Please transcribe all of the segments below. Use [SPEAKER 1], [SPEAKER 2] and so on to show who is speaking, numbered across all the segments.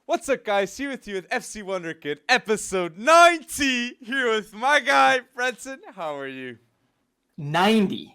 [SPEAKER 1] What's up, guys? Here with you with FC Wonderkid, episode 90. Here with my guy, Fredson. How are you?
[SPEAKER 2] 90.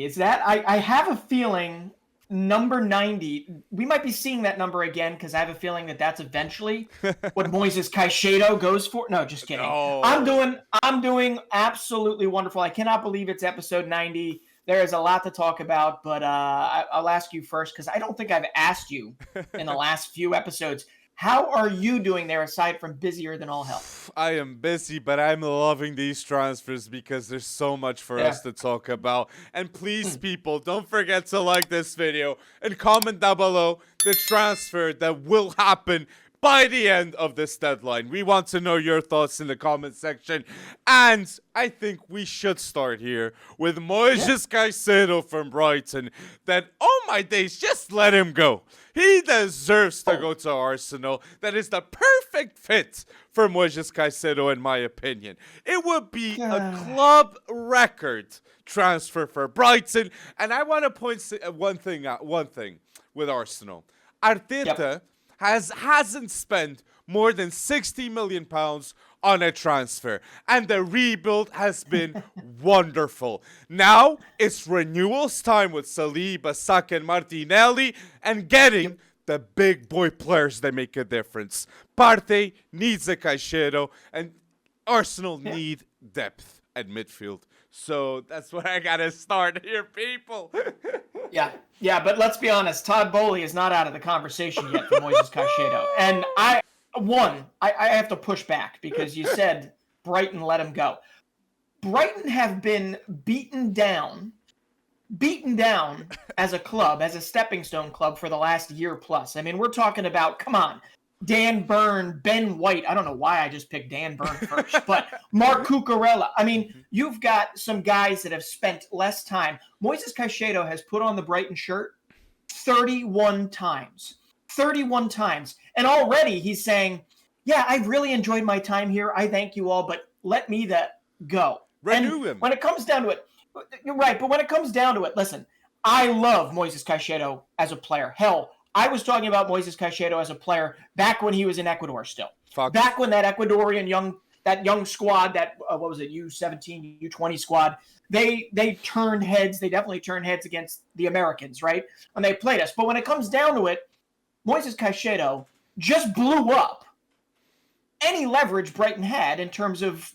[SPEAKER 2] Is that? I have a feeling number 90, we might be seeing that number again because I have a feeling that that's eventually what Moisés Caicedo goes for. No, just kidding.
[SPEAKER 1] No.
[SPEAKER 2] I'm doing absolutely wonderful. I cannot believe it's episode 90. There is a lot to talk about, but I'll ask you first because I don't think I've asked you in the last few episodes. How are you doing there aside from busier than all hell?
[SPEAKER 1] I am busy, but I'm loving these transfers because there's so much for us to talk about. And please, people, don't forget to like this video and comment down below the transfer that will happen by the end of this deadline. We want to know your thoughts in the comment section. And I think we should start here with Moisés Caicedo from Brighton. That, oh my days, just let him go. He deserves to go to Arsenal. That is the perfect fit for Moisés Caicedo, in my opinion. It would be a club record transfer for Brighton. And I want to point one thing with Arsenal. Arteta hasn't spent more than £60 million on a transfer, and the rebuild has been wonderful. Now it's renewals time with Saliba, Saka, and Martinelli, and getting the big boy players that make a difference. Partey needs a Caicedo, and Arsenal need depth at midfield. So that's where I gotta start here, people.
[SPEAKER 2] Yeah, but let's be honest. TODD BOELHY is not out of the conversation yet for Moisés Caicedo. And I have to push back because you said Brighton let him go. Brighton have been beaten down as a club, as a stepping stone club for the last year plus. I mean, we're talking about, come on, Dan Burn, Ben White. I don't know why I just picked Dan Burn first, but Mark Cucurella. I mean, you've got some guys that have spent less time. Moisés Caicedo has put on the Brighton shirt 31 times. 31 times. And already he's saying, yeah, I really enjoyed my time here. I thank you all, but let me go.
[SPEAKER 1] Renew him.
[SPEAKER 2] When it comes down to it, you're right, but when it comes down to it, listen, I love Moisés Caicedo as a player. Hell, I was talking about Moisés Caicedo as a player back when he was in Ecuador still. Back when that Ecuadorian young squad, that what was it, U17, U20 squad, they turned heads. They definitely turned heads against the Americans, right? When they played us. But when it comes down to it, Moisés Caicedo just blew up any leverage Brighton had in terms of,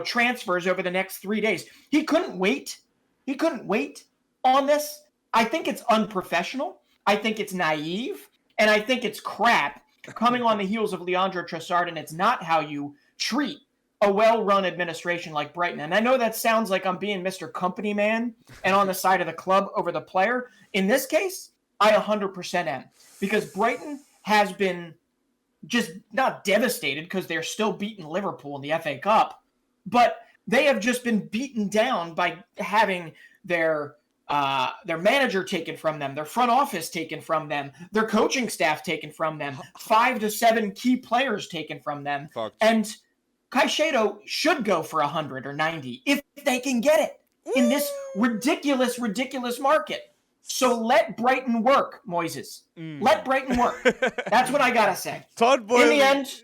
[SPEAKER 2] transfers over the next 3 days. He couldn't wait. He couldn't wait on this. I think it's unprofessional. I think it's naive, and I think it's crap coming on the heels of Leandro Trossard, and it's not how you treat a well-run administration like Brighton. And I know that sounds like I'm being Mr. Company Man and on the side of the club over the player. In this case, I 100% am, because Brighton has been just not devastated because they're still beating Liverpool in the FA Cup, but they have just been beaten down by having their manager taken from them, their front office taken from them, their coaching staff taken from them, 5 to 7 key players taken from them.
[SPEAKER 1] Fuck.
[SPEAKER 2] And Caicedo should go for 100 or 90 if they can get it in this ridiculous market. So let Brighton work, Moisés. Let Brighton work. That's what I gotta say.
[SPEAKER 1] TODD BOELHY.
[SPEAKER 2] In the end,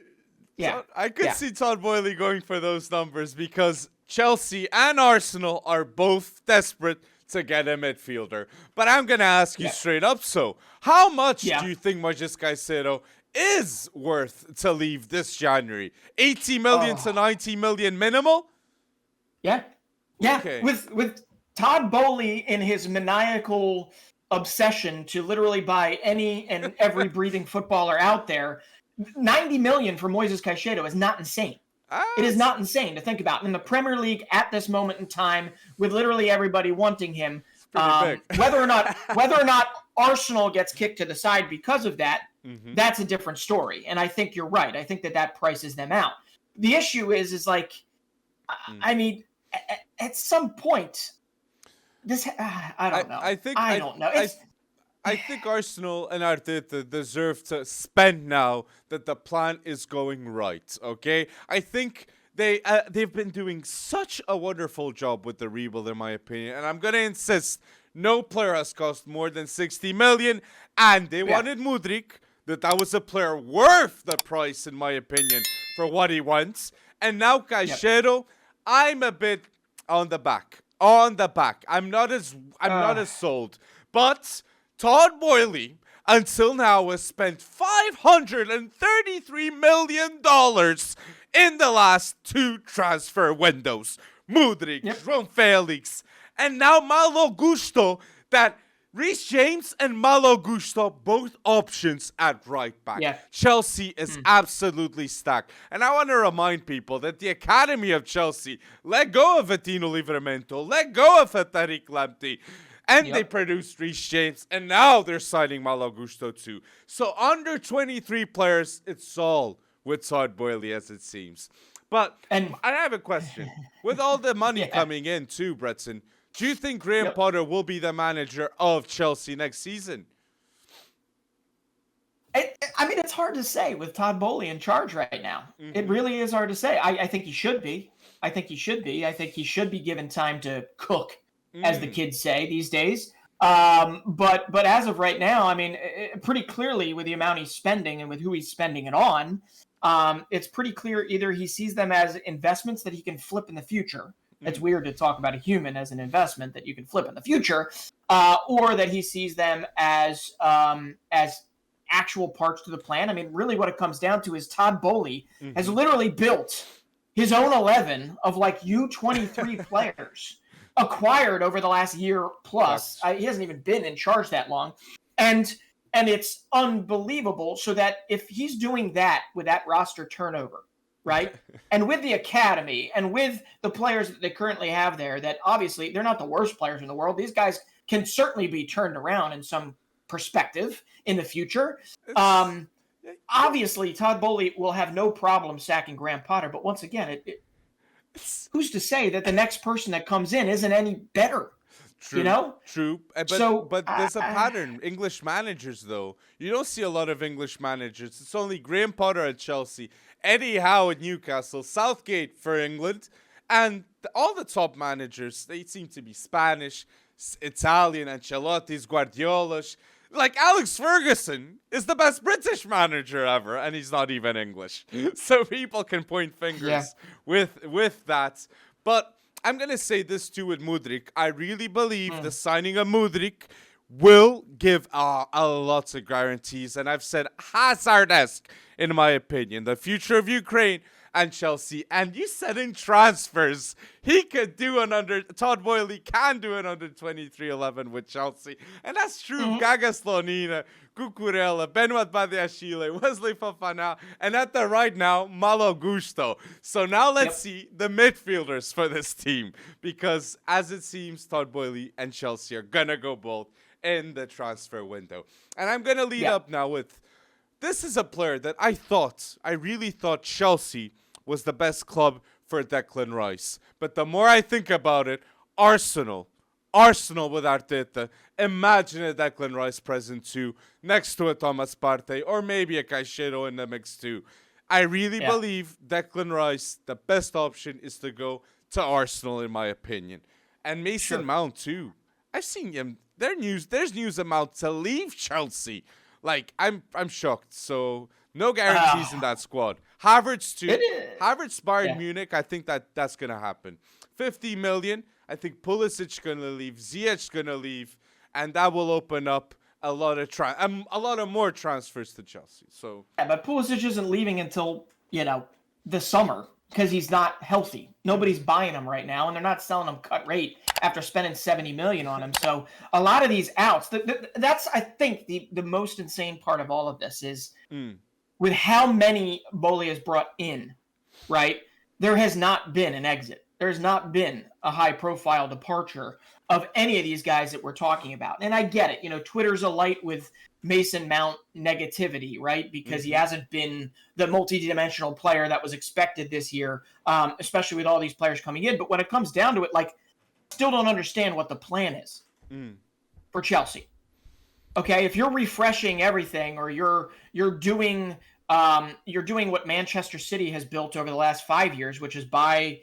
[SPEAKER 1] I could see TODD BOELHY going for those numbers because Chelsea and Arsenal are both desperate to get a midfielder. But I'm going to ask you straight up, so how much do you think Moisés Caicedo is worth to leave this January? 80 million to 90 million minimal?
[SPEAKER 2] Yeah. Okay. With TODD BOELHY in his maniacal obsession to literally buy any and every breathing footballer out there, 90 million for Moisés Caicedo is not insane. It is not insane to think about. In the Premier League at this moment in time, with literally everybody wanting him, whether or not Arsenal gets kicked to the side because of that, that's a different story. And I think you're right. I think that prices them out. The issue is like, I mean, at some point, this I don't know. I don't know.
[SPEAKER 1] I think Arsenal and Arteta deserve to spend now that the plan is going right, okay? I think they've been doing such a wonderful job with the rebuild, in my opinion, and I'm going to insist No player has cost more than 60 million, and they wanted Mudryk. That was a player worth the price, in my opinion, for what he wants. And now Caicedo, I'm a bit on the back. I'm not as sold. But Todd Boehly, until now, has spent $533 million in the last 2 transfer windows. Mudryk, João Felix, and now Malo Gusto, that Reece James and Malo Gusto, both options at right back.
[SPEAKER 2] Yeah.
[SPEAKER 1] Chelsea is absolutely stacked. And I want to remind people that the academy of Chelsea let go of Vitinho Livramento, let go of Tariq Lamptey, and they produced Reece James, and now they're signing Malo Gusto too. So under 23 players, it's all with Todd Boehly, as it seems. But I have a question. With all the money coming in too, Bretson, do you think Graham Potter will be the manager of Chelsea next season?
[SPEAKER 2] I mean, it's hard to say with Todd Boehly in charge right now. It really is hard to say. I think he should be. I think he should be given time to cook, as the kids say these days. But as of right now, I mean, pretty clearly with the amount he's spending and with who he's spending it on, it's pretty clear either he sees them as investments that he can flip in the future. It's weird to talk about a human as an investment that you can flip in the future, or that he sees them as actual parts to the plan. I mean, really what it comes down to is Todd Boehly has literally built his own 11 of like U23 players acquired over the last year plus. He hasn't even been in charge that long. And it's unbelievable. So that if he's doing that with that roster turnover, right? And with the academy and with the players that they currently have there, that obviously they're not the worst players in the world. These guys can certainly be turned around in some perspective in the future. Obviously, Todd Boehly will have no problem sacking Graham Potter. But once again, who's to say that the next person that comes in isn't any better?
[SPEAKER 1] True,
[SPEAKER 2] you know?
[SPEAKER 1] True. But there's a pattern. English managers, though. You don't see a lot of English managers. It's only Graham Potter at Chelsea, Eddie Howe at Newcastle, Southgate for England, and all the top managers, they seem to be Spanish, Italian, Ancelotti's, Guardiola's. Like Alex Ferguson is the best British manager ever, and he's not even English. So people can point fingers with that. But I'm going to say this too with Mudryk. I really believe the signing of Mudryk will give a lots of guarantees. And I've said Hazard-esque, in my opinion. The future of Ukraine and Chelsea. And you said in transfers, he could do Todd Boehly can do an under 23-11 with Chelsea. And that's true. Gaga Slonina, Cucurella, Benoit Badiashile, Wesley Fofana, and at the right now, Malo Gusto. So now let's see the midfielders for this team. Because as it seems, Todd Boehly and Chelsea are going to go both in the transfer window. And I'm going to lead up now with, this is a player that I really thought Chelsea was the best club for Declan Rice. But the more I think about it, Arsenal with Arteta, imagine a Declan Rice present too, next to a Thomas Partey, or maybe a Caicedo in the mix too. I really believe Declan Rice, the best option is to go to Arsenal, in my opinion. And Mason Mount too. I've seen him. There's news of Mount to leave Chelsea. Like, I'm shocked. So no guarantees in that squad. Havertz too. Havertz Bayern Munich. I think that's gonna happen. 50 million. I think Pulisic gonna leave. Ziyech gonna leave, and that will open up a lot of more transfers to Chelsea. So
[SPEAKER 2] but Pulisic isn't leaving until the summer because he's not healthy. Nobody's buying him right now, and they're not selling him cut rate after spending 70 million on him. So a lot of these outs. That's I think the most insane part of all of this is with how many Boehly has brought in. Right, there has not been an exit. There's not been a high-profile departure of any of these guys that we're talking about. And I get it. Twitter's alight with Mason Mount negativity, right? Because he hasn't been the multi-dimensional player that was expected this year, especially with all these players coming in. But when it comes down to it, still don't understand what the plan is for Chelsea. Okay, if you're refreshing everything or you're doing what Manchester City has built over the last 5 years, which is buy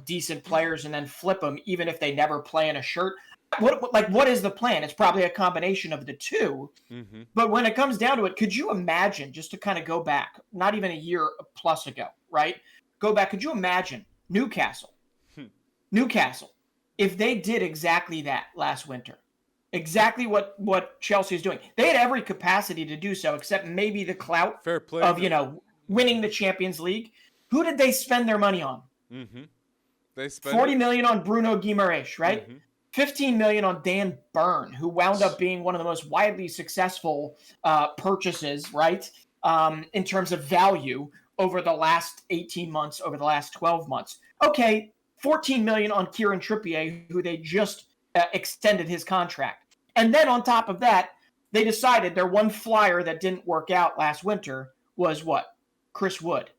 [SPEAKER 2] decent players and then flip them, even if they never play in a shirt. what is the plan? It's probably a combination of the two.
[SPEAKER 1] Mm-hmm.
[SPEAKER 2] But when it comes down to it, could you imagine, just to kind of go back, not even a year plus ago, right? Go back. Could you imagine Newcastle, if they did exactly that last winter? Exactly what Chelsea is doing. They had every capacity to do so, except maybe the clout
[SPEAKER 1] Fair play
[SPEAKER 2] of, winning the Champions League. Who did they spend their money on?
[SPEAKER 1] Mm-hmm. They spent
[SPEAKER 2] 40 million on Bruno Guimaraes, right?
[SPEAKER 1] Mm-hmm.
[SPEAKER 2] 15 million on Dan Burn, who wound up being one of the most widely successful purchases, right? In terms of value over the last 18 months, over the last 12 months. Okay, 14 million on Kieran Trippier, who they just extended his contract. And then on top of that, they decided their one flyer that didn't work out last winter was what? Chris Wood.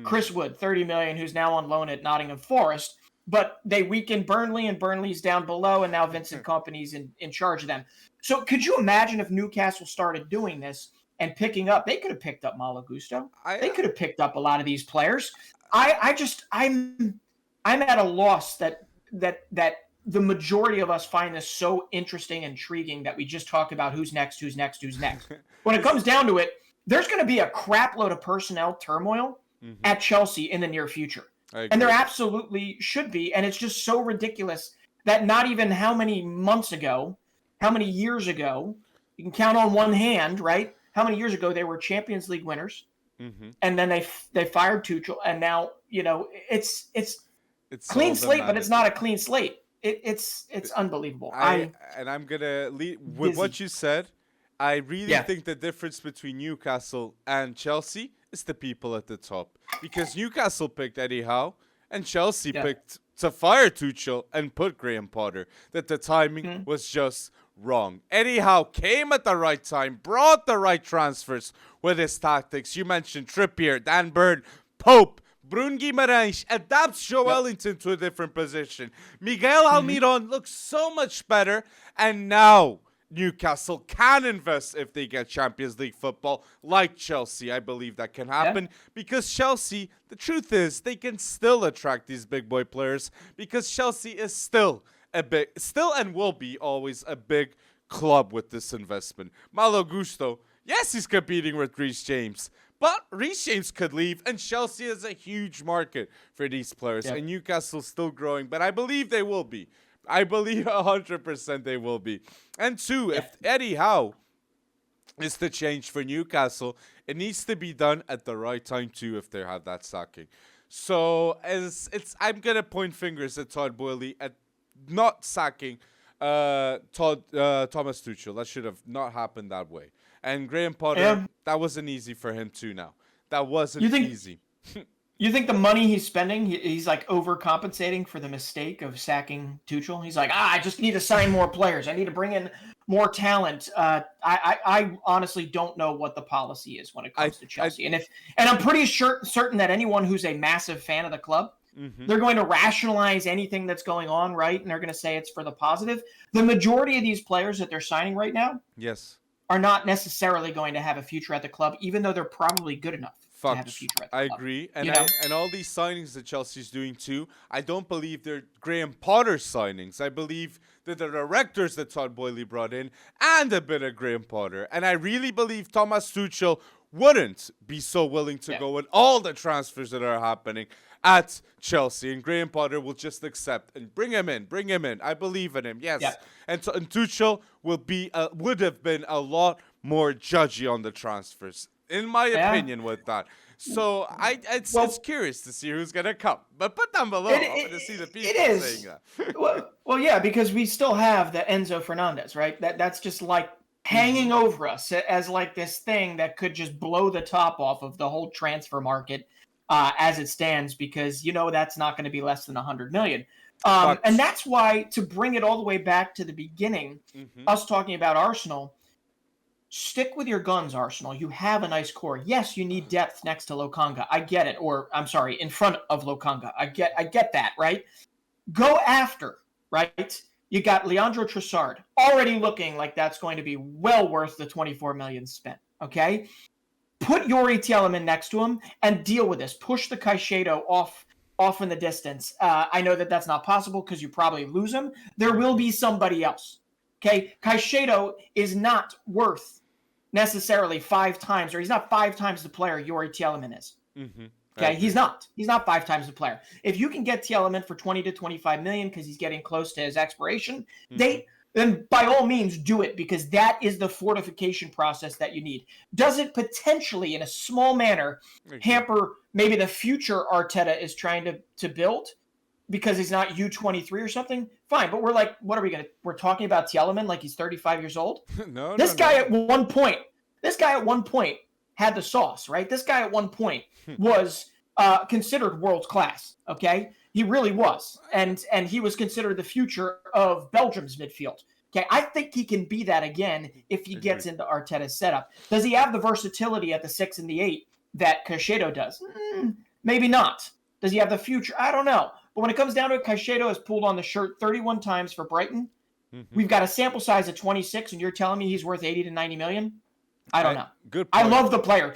[SPEAKER 2] Chris Wood, 30 million, who's now on loan at Nottingham Forest. But they weakened Burnley, and Burnley's down below, and now Vincent Kompany's in charge of them. So could you imagine if Newcastle started doing this and picking up? They could have picked up Malo Gusto. They could have picked up a lot of these players. I'm at a loss that the majority of us find this so interesting and intriguing that we just talk about who's next. When it comes down to it, there's going to be a crap load of personnel turmoil at Chelsea in the near future. And there absolutely should be. And it's just so ridiculous that not even how many years ago, you can count on one hand, right? How many years ago they were Champions League winners. And then they fired Tuchel. And now, it's clean slate, but it's not a clean slate. It's unbelievable.
[SPEAKER 1] I'm gonna lead with what you said. I really think the difference between Newcastle and Chelsea is the people at the top, because Newcastle picked Eddie Howe and Chelsea picked to fire Tuchel and put Graham Potter. That the timing was just wrong. Eddie Howe came at the right time, brought the right transfers with his tactics. You mentioned Trippier, Dan Burn, Pope. Bruno Guimaraes adapts Joe Wellington to a different position. Miguel Almiron looks so much better. And now Newcastle can invest if they get Champions League football like Chelsea. I believe that can happen because Chelsea, the truth is, they can still attract these big boy players because Chelsea is still and will be always a big club with this investment. Malo Gusto, yes, he's competing with Reece James. But Reece James could leave, and Chelsea is a huge market for these players. And Newcastle's still growing, but I believe they will be. I believe 100% they will be. And two, if Eddie Howe is the change for Newcastle, it needs to be done at the right time too if they have that sacking. So I'm going to point fingers at Todd Boehly at not sacking Thomas Tuchel. That should have not happened that way. And Graham Potter, that wasn't easy for him too now. That wasn't easy.
[SPEAKER 2] You think the money he's spending, he's like overcompensating for the mistake of sacking Tuchel? He's like, I just need to sign more players. I need to bring in more talent. I honestly don't know what the policy is when it comes to Chelsea. And I'm pretty certain that anyone who's a massive fan of the club, they're going to rationalize anything that's going on, right? And they're going to say it's for the positive. The majority of these players that they're signing right now, are not necessarily going to have a future at the club, even though they're probably good enough to have a future at the club.
[SPEAKER 1] I agree. And and all these signings that Chelsea's doing too, I don't believe they're Graham Potter signings. I believe they're the directors that Todd Boehly brought in and a bit of Graham Potter. And I really believe Thomas Tuchel wouldn't be so willing to go with all the transfers that are happening at Chelsea, and Graham Potter will just accept and bring him in. I believe in him, yes. And Tuchel would have been a lot more judgy on the transfers, in my opinion, with that. So it's curious to see who's gonna come. But put down below, I want to see the people saying that.
[SPEAKER 2] well, yeah, because we still have the Enzo Fernandez, right? That's just like hanging over us as like this thing that could just blow the top off of the whole transfer market. As it stands, because that's not going to be less than 100 million. And that's why, to bring it all the way back to the beginning, us talking about Arsenal, stick with your guns, Arsenal. You have a nice core. Yes, you need depth next to Lokanga. I get it. Or, I'm sorry, in front of Lokanga. I get that, right? Go after, right? You got Leandro Trossard already looking like that's going to be well worth the 24 million spent, okay? Put Yuri Tielemans next to him and deal with this. Push the Caicedo off off in the distance. I know that that's not possible because you probably lose him. There will be somebody else. Okay, Caicedo is not worth necessarily 5 times, or he's not 5 times the player Yuri Tielemans is.
[SPEAKER 1] Mm-hmm.
[SPEAKER 2] Okay, he's not. He's not 5 times the player. If you can get Tielemans for 20 to 25 million because he's getting close to his expiration date, then by all means do it, because that is the fortification process that you need. Does it potentially, in a small manner, hamper maybe the future Arteta is trying to build because he's not U23 or something? Fine, but we're like, what are we we're talking about Tielemans like he's 35 years old? This guy at one point had the sauce, right? This guy at one point was considered world class, okay? He really was. And he was considered the future of Belgium's midfield. Okay, I think he can be that again if he gets into Arteta's setup. Does he have the versatility at the 6 and the 8 that Caicedo does? Maybe not. Does he have the future? I don't know. But when it comes down to it, Caicedo has pulled on the shirt 31 times for Brighton. We've got a sample size of 26, and you're telling me he's worth 80 to 90 million? I don't know.
[SPEAKER 1] Good point.
[SPEAKER 2] I love the player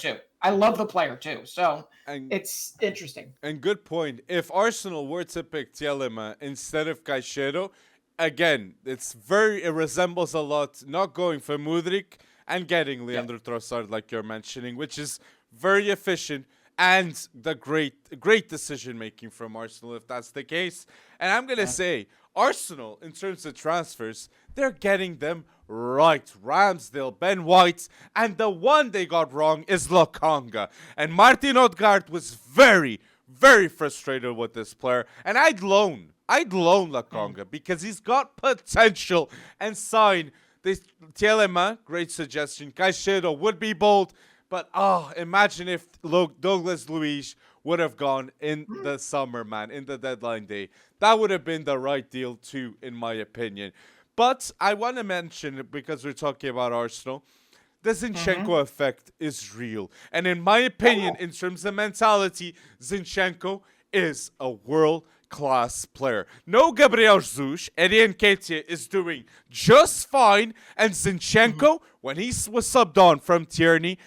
[SPEAKER 2] too. So it's interesting.
[SPEAKER 1] And good point. If Arsenal were to pick Tielemans instead of Caicedo, again, it resembles a lot not going for Mudryk and getting Leandro Trossard like you're mentioning, which is very efficient and the great decision making from Arsenal if that's the case. And I'm gonna say Arsenal, in terms of transfers, they're getting them right. Ramsdale, Ben White, and the one they got wrong is Lokonga. And Martin Odegaard was very, very frustrated with this player. And I'd loan Lokonga because he's got potential, and sign this Tielemans. Great suggestion. Caicedo would be bold, but imagine if Douglas Luiz would have gone in the summer, man, in the deadline day. That would have been the right deal too, in my opinion. But I want to mention, because we're talking about Arsenal, the Zinchenko effect is real. And in my opinion, in terms of mentality, Zinchenko is a world-class player. No Gabriel Jesus, Eddie Nketiah is doing just fine. And Zinchenko, when he was subbed on from Tierney,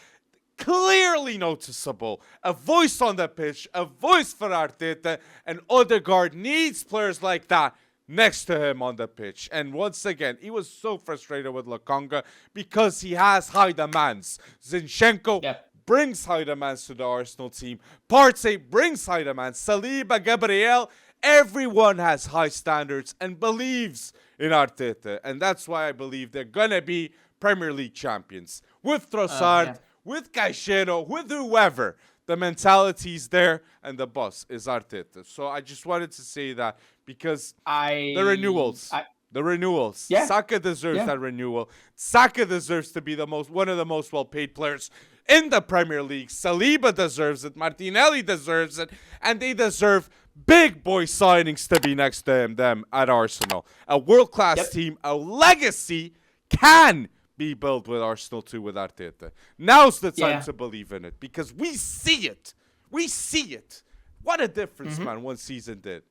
[SPEAKER 1] clearly noticeable. A voice on the pitch, a voice for Arteta, and Odegaard needs players like that next to him on the pitch. And once again, he was so frustrated with Lokonga because he has high demands. Zinchenko brings high demands to the Arsenal team. Partey brings high demands. Saliba, Gabriel, everyone has high standards and believes in Arteta. And that's why I believe they're going to be Premier League champions. With Trossard, with Caicedo, with whoever. The mentality's there, and the boss is Arteta. So I just wanted to say that because the renewals. Yeah. Saka deserves that renewal. Saka deserves to be one of the most well-paid players in the Premier League. Saliba deserves it. Martinelli deserves it. And they deserve big boy signings to be next to them at Arsenal. A world-class team, a legacy can be built with Arsenal too with Arteta. Now's the time to believe in it, because we see it. We see it. What a difference, man, one season did.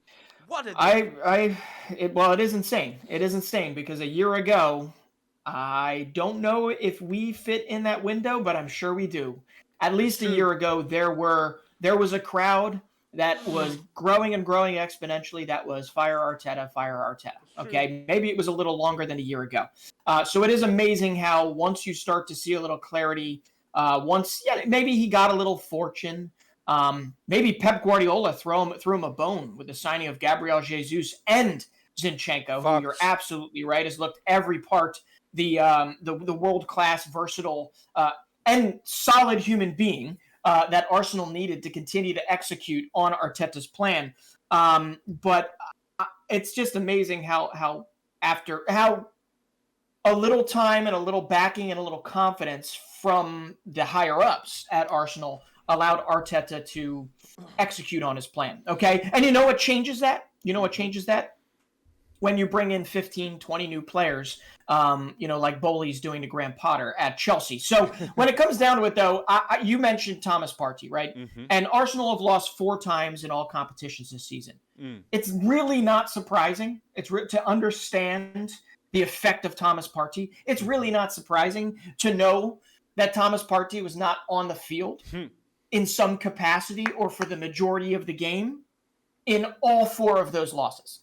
[SPEAKER 1] What a difference.
[SPEAKER 2] It is insane. It is insane because a year ago, I don't know if we fit in that window, but I'm sure we do. At least a year ago, there was a crowd that was growing and growing exponentially. That was fire Arteta, fire Arteta. Okay, maybe it was a little longer than a year ago. So it is amazing how once you start to see a little clarity, maybe he got a little fortune. Maybe Pep Guardiola threw him a bone with the signing of Gabriel Jesus and Zinchenko, who you're absolutely right has looked every part the world-class, versatile, and solid human being that Arsenal needed to continue to execute on Arteta's plan. But it's just amazing how a little time and a little backing and a little confidence from the higher-ups at Arsenal allowed Arteta to execute on his plan, okay? And you know what changes that? When you bring in 15, 20 new players, like Boehly's doing to Graham Potter at Chelsea. So when it comes down to it, though, you mentioned Thomas Partey, right? And Arsenal have lost 4 times in all competitions this season. It's really not surprising. To understand the effect of Thomas Partey. It's really not surprising to know that Thomas Partey was not on the field in some capacity or for the majority of the game. in all four of those losses.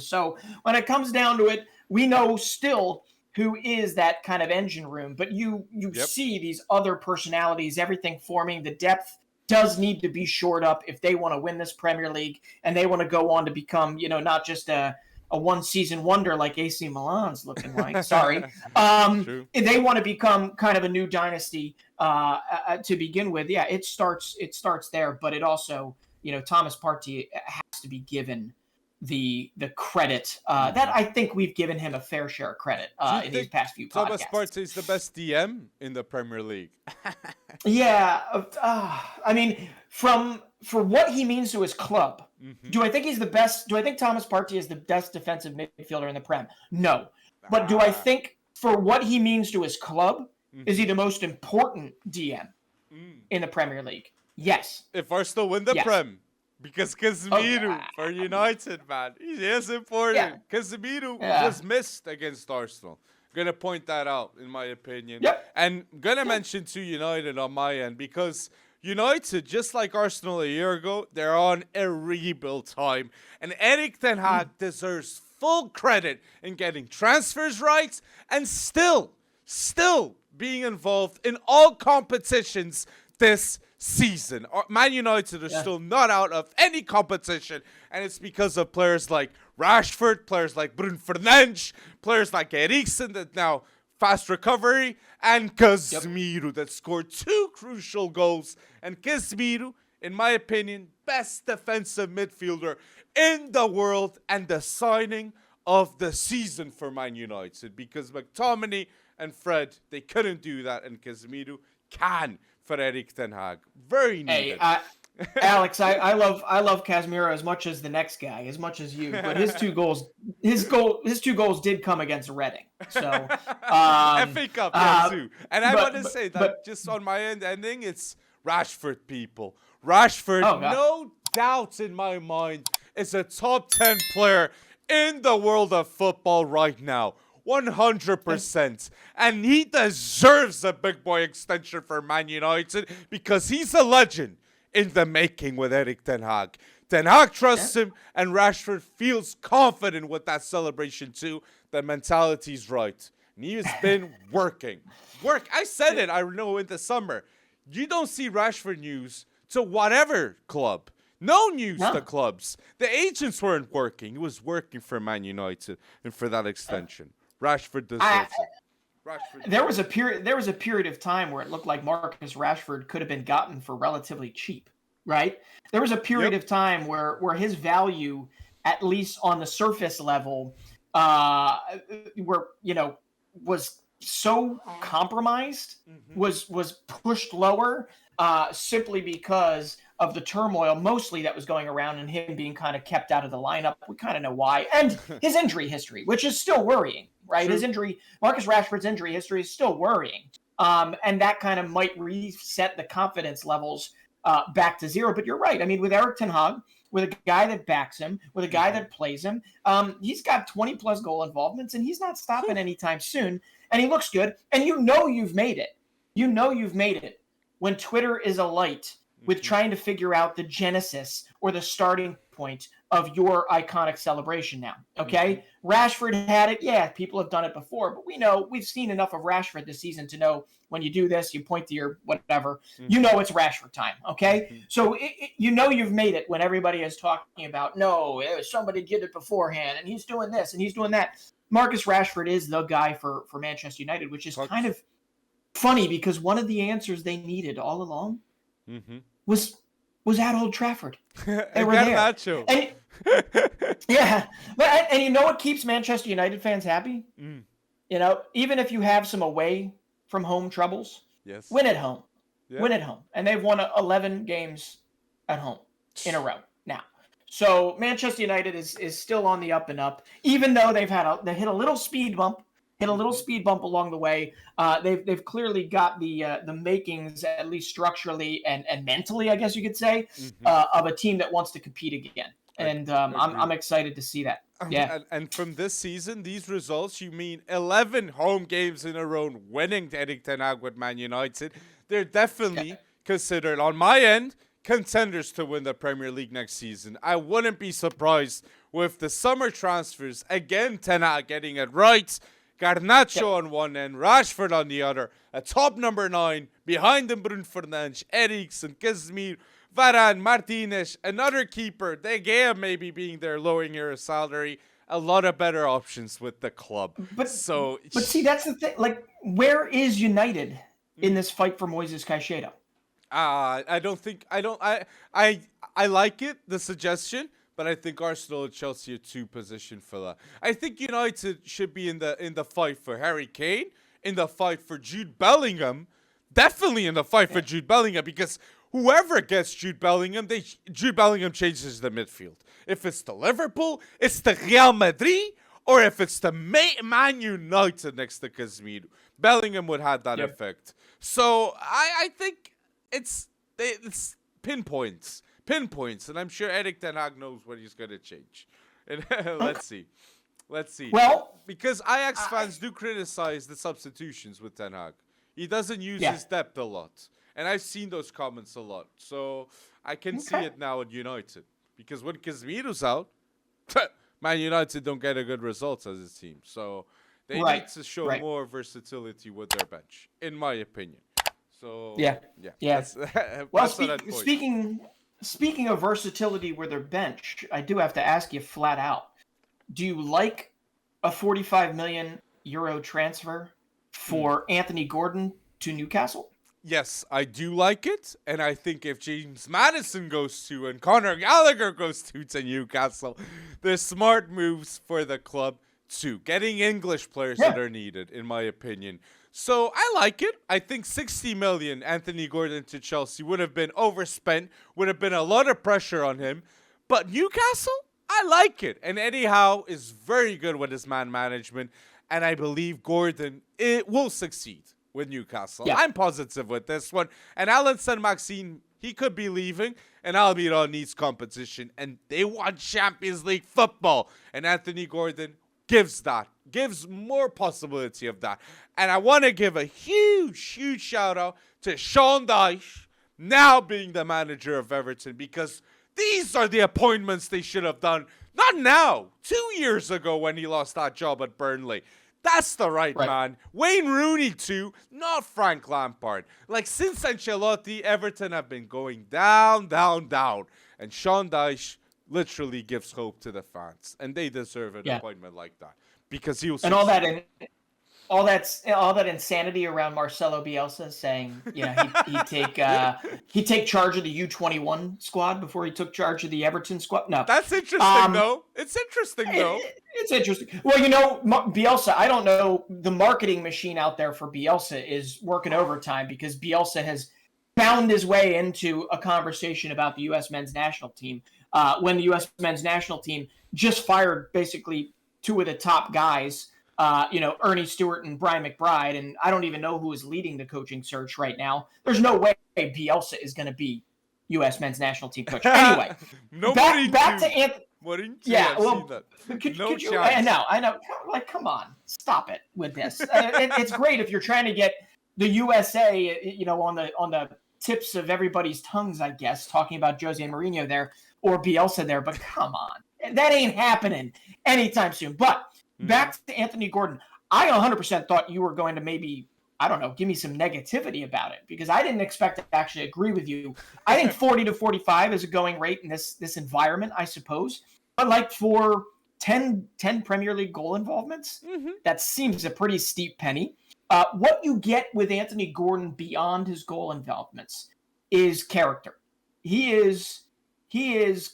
[SPEAKER 2] So when it comes down to it, we know still who is that kind of engine room, but you see these other personalities, everything forming. The depth does need to be shored up if they want to win this Premier League and they want to go on to become, not just a one-season wonder like AC Milan's looking like. Sorry. They want to become kind of a new dynasty to begin with. Yeah, it starts there, but it also, Thomas Partey has to be given the credit that I think we've given him a fair share of credit in these past few podcasts.
[SPEAKER 1] Thomas Partey is the best DM in the Premier League.
[SPEAKER 2] Yeah, I mean, for what he means to his club, do I think he's the best? Do I think Thomas Partey is the best defensive midfielder in the Prem? No, but do I think for what he means to his club, is he the most important DM in the Premier League? Yes.
[SPEAKER 1] If Arsenal win the Prem. Because Casemiro for United, man, he is important. Yeah. Casemiro was missed against Arsenal. Gonna point that out, in my opinion.
[SPEAKER 2] Yep.
[SPEAKER 1] And gonna mention to United on my end, because United, just like Arsenal a year ago, they're on a rebuild time. And Erik ten Hag deserves full credit in getting transfers right and still being involved in all competitions this season. Man United are still not out of any competition, and it's because of players like Rashford, players like Bruno Fernandes, players like Eriksen that now fast recovery, and Casemiro that scored 2 crucial goals. And Casemiro, in my opinion, best defensive midfielder in the world and the signing of the season for Man United, because McTominay and Fred, they couldn't do that, and Casemiro can for Erik ten Hag. Very needed.
[SPEAKER 2] Hey, Alex, I love Casemiro as much as the next guy, as much as you. But his two goals did come against Reading. So
[SPEAKER 1] FA Cup, too. And I want to say that just on my ending, it's Rashford, people. Rashford, no doubt in my mind, is a top 10 player in the world of football right now. 100%. And he deserves a big boy extension for Man United because he's a legend in the making with Erik ten Hag. Ten Hag trusts him, and Rashford feels confident with that celebration too. The mentality's right. And he has been working. I said it, I know, in the summer. You don't see Rashford news to whatever club. No news to clubs. The agents weren't working. He was working for Man United and for that extension. Rashford deserves it.
[SPEAKER 2] There was a period of time where it looked like Marcus Rashford could have been gotten for relatively cheap, right? There was a period of time where his value, at least on the surface level, was so compromised, was pushed lower, simply because of the turmoil, mostly that was going around, and him being kind of kept out of the lineup. We kind of know why, and his injury history, which is still worrying. Right, Marcus Rashford's injury history is still worrying, and that kind of might reset the confidence levels back to zero. But you're right. I mean, with Erik ten Hag, with a guy that backs him, with a guy that plays him, he's got 20+ goal involvements, and he's not stopping anytime soon. And he looks good. And you've made it. You've made it when Twitter is alight with trying to figure out the genesis or the starting point of your iconic celebration now, okay? Rashford had it. Yeah, people have done it before, but we've seen enough of Rashford this season to know when you do this, you point to your whatever, it's Rashford time, okay? So you've made it when everybody is talking about, no, somebody did it beforehand, and he's doing this, and he's doing that. Marcus Rashford is the guy for Manchester United, which is kind of funny because one of the answers they needed all along was at Old Trafford. They were there. And, and you know what keeps Manchester United fans happy? Even if you have some away from home troubles, win at home. Yeah. Win at home. And they've won 11 games at home in a row now. So Manchester United is still on the up and up, even though they hit a little speed bump. Along the way. They've clearly got the makings, at least structurally and mentally, I guess you could say, of a team that wants to compete again. And I'm excited to see that. Yeah.
[SPEAKER 1] And from this season, these results, you mean 11 home games in a row winning Erik ten Hag with Man United. They're definitely considered, on my end, contenders to win the Premier League next season. I wouldn't be surprised with the summer transfers. Again, Ten Hag getting it right. Garnacho on one end, Rashford on the other. A top number 9. Behind them, Bruno Fernandes, Eriksen, Casemiro, Varane, Martinez, another keeper. De Gea maybe being there, lowering your salary. A lot of better options with the club.
[SPEAKER 2] But see, that's the thing. Like, where is United in this fight for Moisés Caicedo?
[SPEAKER 1] I like it, the suggestion, but I think Arsenal and Chelsea are too positioned for that. I think United should be in the fight for Harry Kane, in the fight for Jude Bellingham, definitely in the fight for Jude Bellingham, because whoever gets Jude Bellingham changes the midfield. If it's the Liverpool, it's the Real Madrid, or if it's the Man United next to Casemiro, Bellingham would have that effect. So I think it's pinpoints, and I'm sure Erik Ten Hag knows what he's going to change. And let's see. Well, because Ajax fans do criticize the substitutions with Ten Hag. He doesn't use his depth a lot. And I've seen those comments a lot. So I can see it now at United. Because when Casemiro's out, Man United don't get a good results as a team. So they need to show more versatility with their bench, in my opinion. So
[SPEAKER 2] Well, speaking of versatility with their bench, I do have to ask you flat out: do you like a 45 million euro transfer for Anthony Gordon to Newcastle?
[SPEAKER 1] Yes, I do like it, and I think if James Maddison goes to and Conor Gallagher goes to Newcastle, there's smart moves for the club too. Getting English players that are needed, in my opinion. So I like it. I think 60 million Anthony Gordon to Chelsea would have been overspent, would have been a lot of pressure on him. But Newcastle, I like it. And Eddie Howe is very good with his man management, and I believe Gordon will succeed with Newcastle. Yeah. I'm positive with this one. And Alan Saint-Maxime, he could be leaving, and Almiron needs competition, and they want Champions League football. And Anthony Gordon gives more possibility of that. And I want to give a huge shout out to Sean Dyche, now being the manager of Everton, because these are the appointments they should have done. Not now, 2 years ago when he lost that job at Burnley. That's the right man. Wayne Rooney too, not Frank Lampard. Like, since Ancelotti, Everton have been going down. And Sean Dyche literally gives hope to the fans. And they deserve an appointment like that. Because he was
[SPEAKER 2] all that insanity around Marcelo Bielsa saying, he'd take charge of the U21 squad before he took charge of the Everton squad. No,
[SPEAKER 1] that's interesting though. It's interesting though.
[SPEAKER 2] It's interesting. Well, Bielsa, I don't know, the marketing machine out there for Bielsa is working overtime because Bielsa has found his way into a conversation about the U.S. men's national team when the U.S. men's national team just fired basically two of the top guys. Ernie Stewart and Brian McBride, and I don't even know who is leading the coaching search right now. There's no way Bielsa is going to be U.S. men's national team coach. Anyway, back to Anthony. Could you? I know. Like, come on, stop it with this. It's great if you're trying to get the USA, on the tips of everybody's tongues, I guess, talking about Jose Mourinho there or Bielsa there. But come on, that ain't happening anytime soon. But back to Anthony Gordon. I 100% thought you were going to maybe, I don't know, give me some negativity about it because I didn't expect to actually agree with you. I think 40 to 45 is a going rate in this environment, I suppose. But like for 10 Premier League goal involvements, that seems a pretty steep penny. What you get with Anthony Gordon beyond his goal involvements is character. He is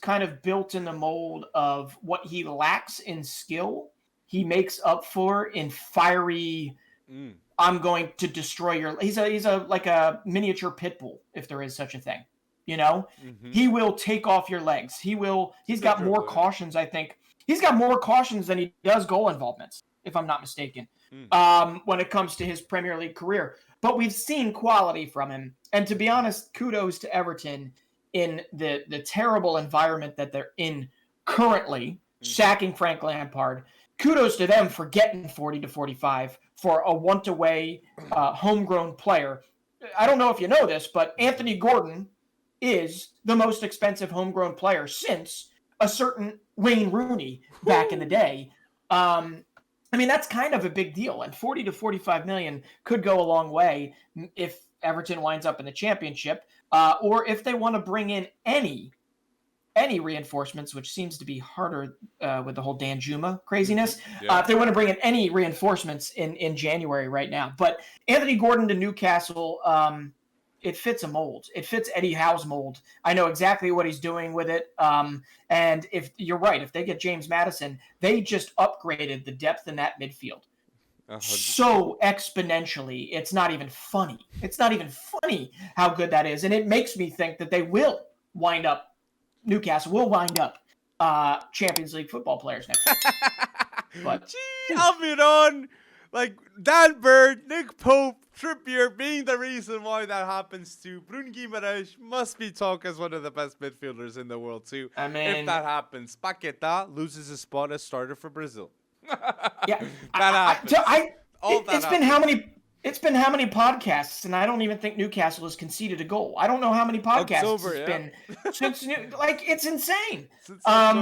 [SPEAKER 2] kind of built in the mold of what he lacks in skill. He makes up for in fiery, I'm going to destroy your... He's like a miniature pit bull, if there is such a thing. He will take off your legs. He's got more cautions, I think. He's got more cautions than he does goal involvements, if I'm not mistaken, when it comes to his Premier League career. But we've seen quality from him. And to be honest, kudos to Everton in the terrible environment that they're in currently, sacking Frank Lampard. Kudos to them for getting 40 to 45 for a want-away homegrown player. I don't know if you know this, but Anthony Gordon is the most expensive homegrown player since a certain Wayne Rooney back in the day. I mean, that's kind of a big deal, and 40 to 45 million could go a long way if Everton winds up in the championship, or if they want to bring in any reinforcements, which seems to be harder with the whole Dan Juma craziness.
[SPEAKER 1] Yeah.
[SPEAKER 2] If they want to bring in any reinforcements in January right now. But Anthony Gordon to Newcastle, it fits a mold. It fits Eddie Howe's mold. I know exactly what he's doing with it. And if you're right, if they get James Maddison, they just upgraded the depth in that midfield. 100%. So exponentially, it's not even funny. It's not even funny how good that is. And it makes me think that they will wind up, Newcastle will wind up Champions League football players next year. But
[SPEAKER 1] Almiron, like Dan Bird, Nick Pope, Trippier being the reason why that happens too. Bruno Guimaraes must be talked as one of the best midfielders in the world too.
[SPEAKER 2] I mean,
[SPEAKER 1] if that happens, Paquetá loses his spot as starter for Brazil.
[SPEAKER 2] Yeah,
[SPEAKER 1] that happens.
[SPEAKER 2] It's been how many podcasts, and I don't even think Newcastle has conceded a goal. I don't know how many podcasts it's been since. It's insane.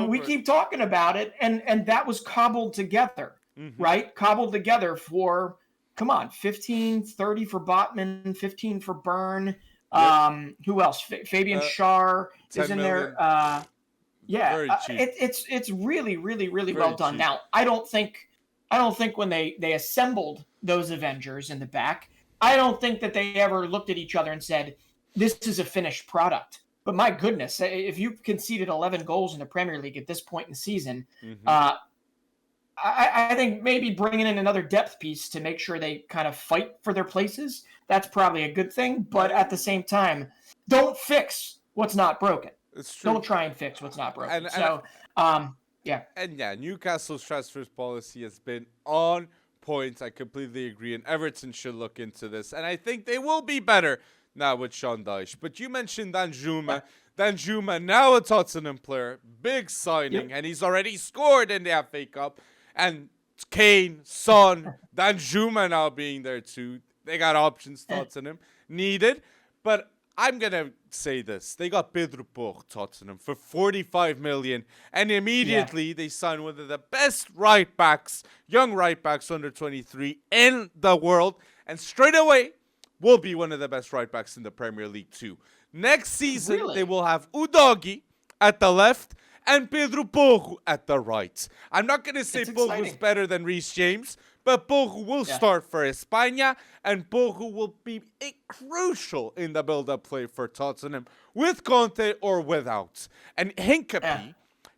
[SPEAKER 2] We keep talking about it, and that was cobbled together, right? Cobbled together for, come on, 15, 30 for Botman, 15 for Byrne. Yep. Who else? Fabian Schär is in there. It's really, really, really very well done. Cheap. Now, I don't think when they assembled those Avengers in the back, I don't think that they ever looked at each other and said, this is a finished product. But my goodness, if you've conceded 11 goals in the Premier League at this point in the season, I think maybe bringing in another depth piece to make sure they kind of fight for their places, that's probably a good thing. But at the same time, don't fix what's not broken.
[SPEAKER 1] It's true.
[SPEAKER 2] Don't try and fix what's not broken. Yeah.
[SPEAKER 1] And yeah, Newcastle's transfers policy has been on point. I completely agree. And Everton should look into this. And I think they will be better now with Sean Dyche. But you mentioned Dan Juma. Dan Juma, now a Tottenham player. Big signing. Yep. And he's already scored in the FA Cup. And Kane, Son, Dan Juma now being there too. They got options, Tottenham. Needed. But I'm going to say this. They got Pedro Porro, Tottenham, for 45 million. And immediately they signed one of the best right backs, young right backs under 23 in the world. And straight away will be one of the best right backs in the Premier League too. Next season, they will have Udogie at the left and Pedro Porro at the right. I'm not going to say Porro's better than Reece James, but Porro will start for España, and Porro will be crucial in the build-up play for Tottenham, with Conte or without. And Hincapie,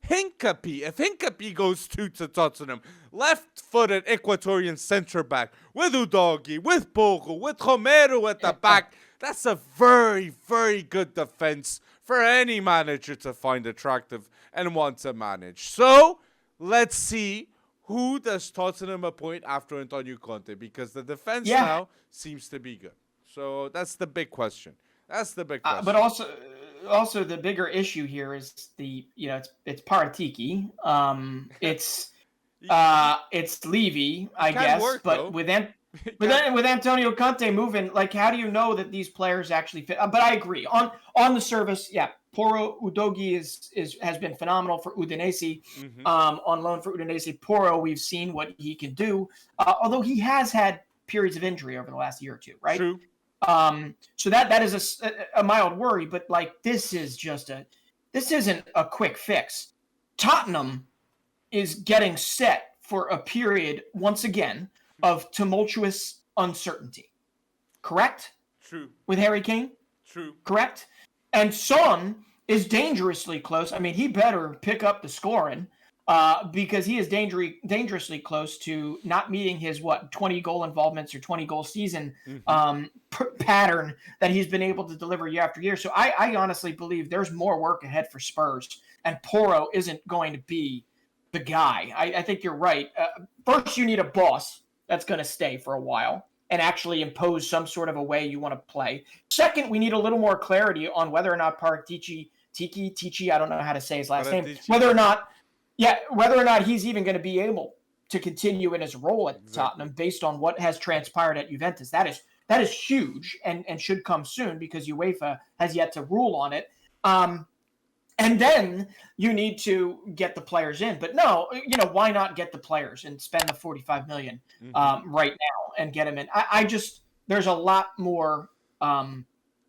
[SPEAKER 1] if Hincapie goes to Tottenham, left-footed Ecuadorian centre-back, with Udogie, with Porro, with Romero at the back, that's a very, very good defense for any manager to find attractive and want to manage. So, let's see. Who does Tottenham appoint after Antonio Conte? Because the defense now seems to be good. So that's the big question.
[SPEAKER 2] But also the bigger issue here is it's Paratiki. It's Levy, I guess. But with Antonio Conte moving, like, how do you know that these players actually fit? But I agree on the service. Yeah, Porro Udogie has been phenomenal for Udinese, on loan for Udinese. Porro, we've seen what he can do, although he has had periods of injury over the last year or two, right?
[SPEAKER 1] True.
[SPEAKER 2] So that is a mild worry, but like this isn't a quick fix. Tottenham is getting set for a period once again of tumultuous uncertainty. Correct?
[SPEAKER 1] True.
[SPEAKER 2] With Harry Kane?
[SPEAKER 1] True.
[SPEAKER 2] Correct? And Son is dangerously close. I mean, he better pick up the scoring because he is dangerously close to not meeting his, 20 goal involvements or 20 goal season pattern that he's been able to deliver year after year. So I honestly believe there's more work ahead for Spurs, and Porro isn't going to be the guy. I think you're right. First, you need a boss that's going to stay for a while and actually impose some sort of a way you want to play. Second, we need a little more clarity on whether or not Tiki, I don't know how to say his last name, whether or not he's even going to be able to continue in his role at Tottenham based on what has transpired at Juventus. That is That is huge and should come soon because UEFA has yet to rule on it. And then you need to get the players in. But no, why not get the players and spend the $45 million right now and get them in? I just, there's a lot more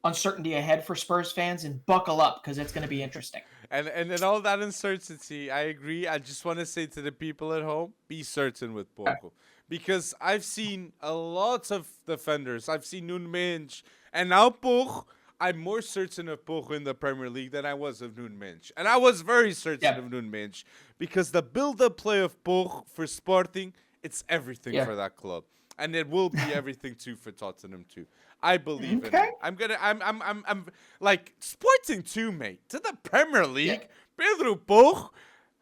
[SPEAKER 2] uncertainty ahead for Spurs fans, and buckle up because it's going to be interesting.
[SPEAKER 1] And in all that uncertainty, I agree. I just want to say to the people at home, be certain with Porto. Because I've seen a lot of defenders. I've seen Nuno Mendes, and now Porto. I'm more certain of Porto in the Premier League than I was of Nuno Mendes. And I was very certain of Nuno Mendes because the build-up play of Porto for Sporting, it's everything for that club. And it will be everything too for Tottenham too. I believe in it. I'm like Sporting too, mate. To the Premier League, Pedro Porro,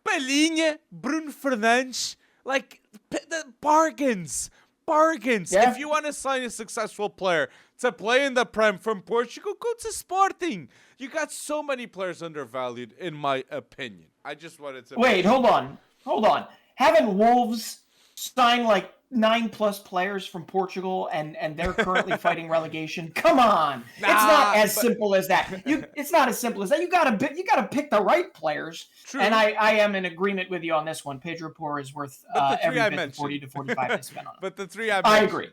[SPEAKER 1] Palhinha, Bruno Fernandes, like the bargains. If you want to sign a successful player to play in the Prem from Portugal, go to Sporting. You got so many players undervalued, in my opinion. I just wanted to...
[SPEAKER 2] Wait, hold on. Haven't Wolves signed like 9+ players from Portugal and they're currently fighting relegation? Come on. It's not as simple as that. It's not as simple as that. You gotta pick the right players. True. And I am in agreement with you on this one. Pedro Porro is worth every bit of 40 to 45 they spent on him.
[SPEAKER 1] But the three I mentioned.
[SPEAKER 2] I agree.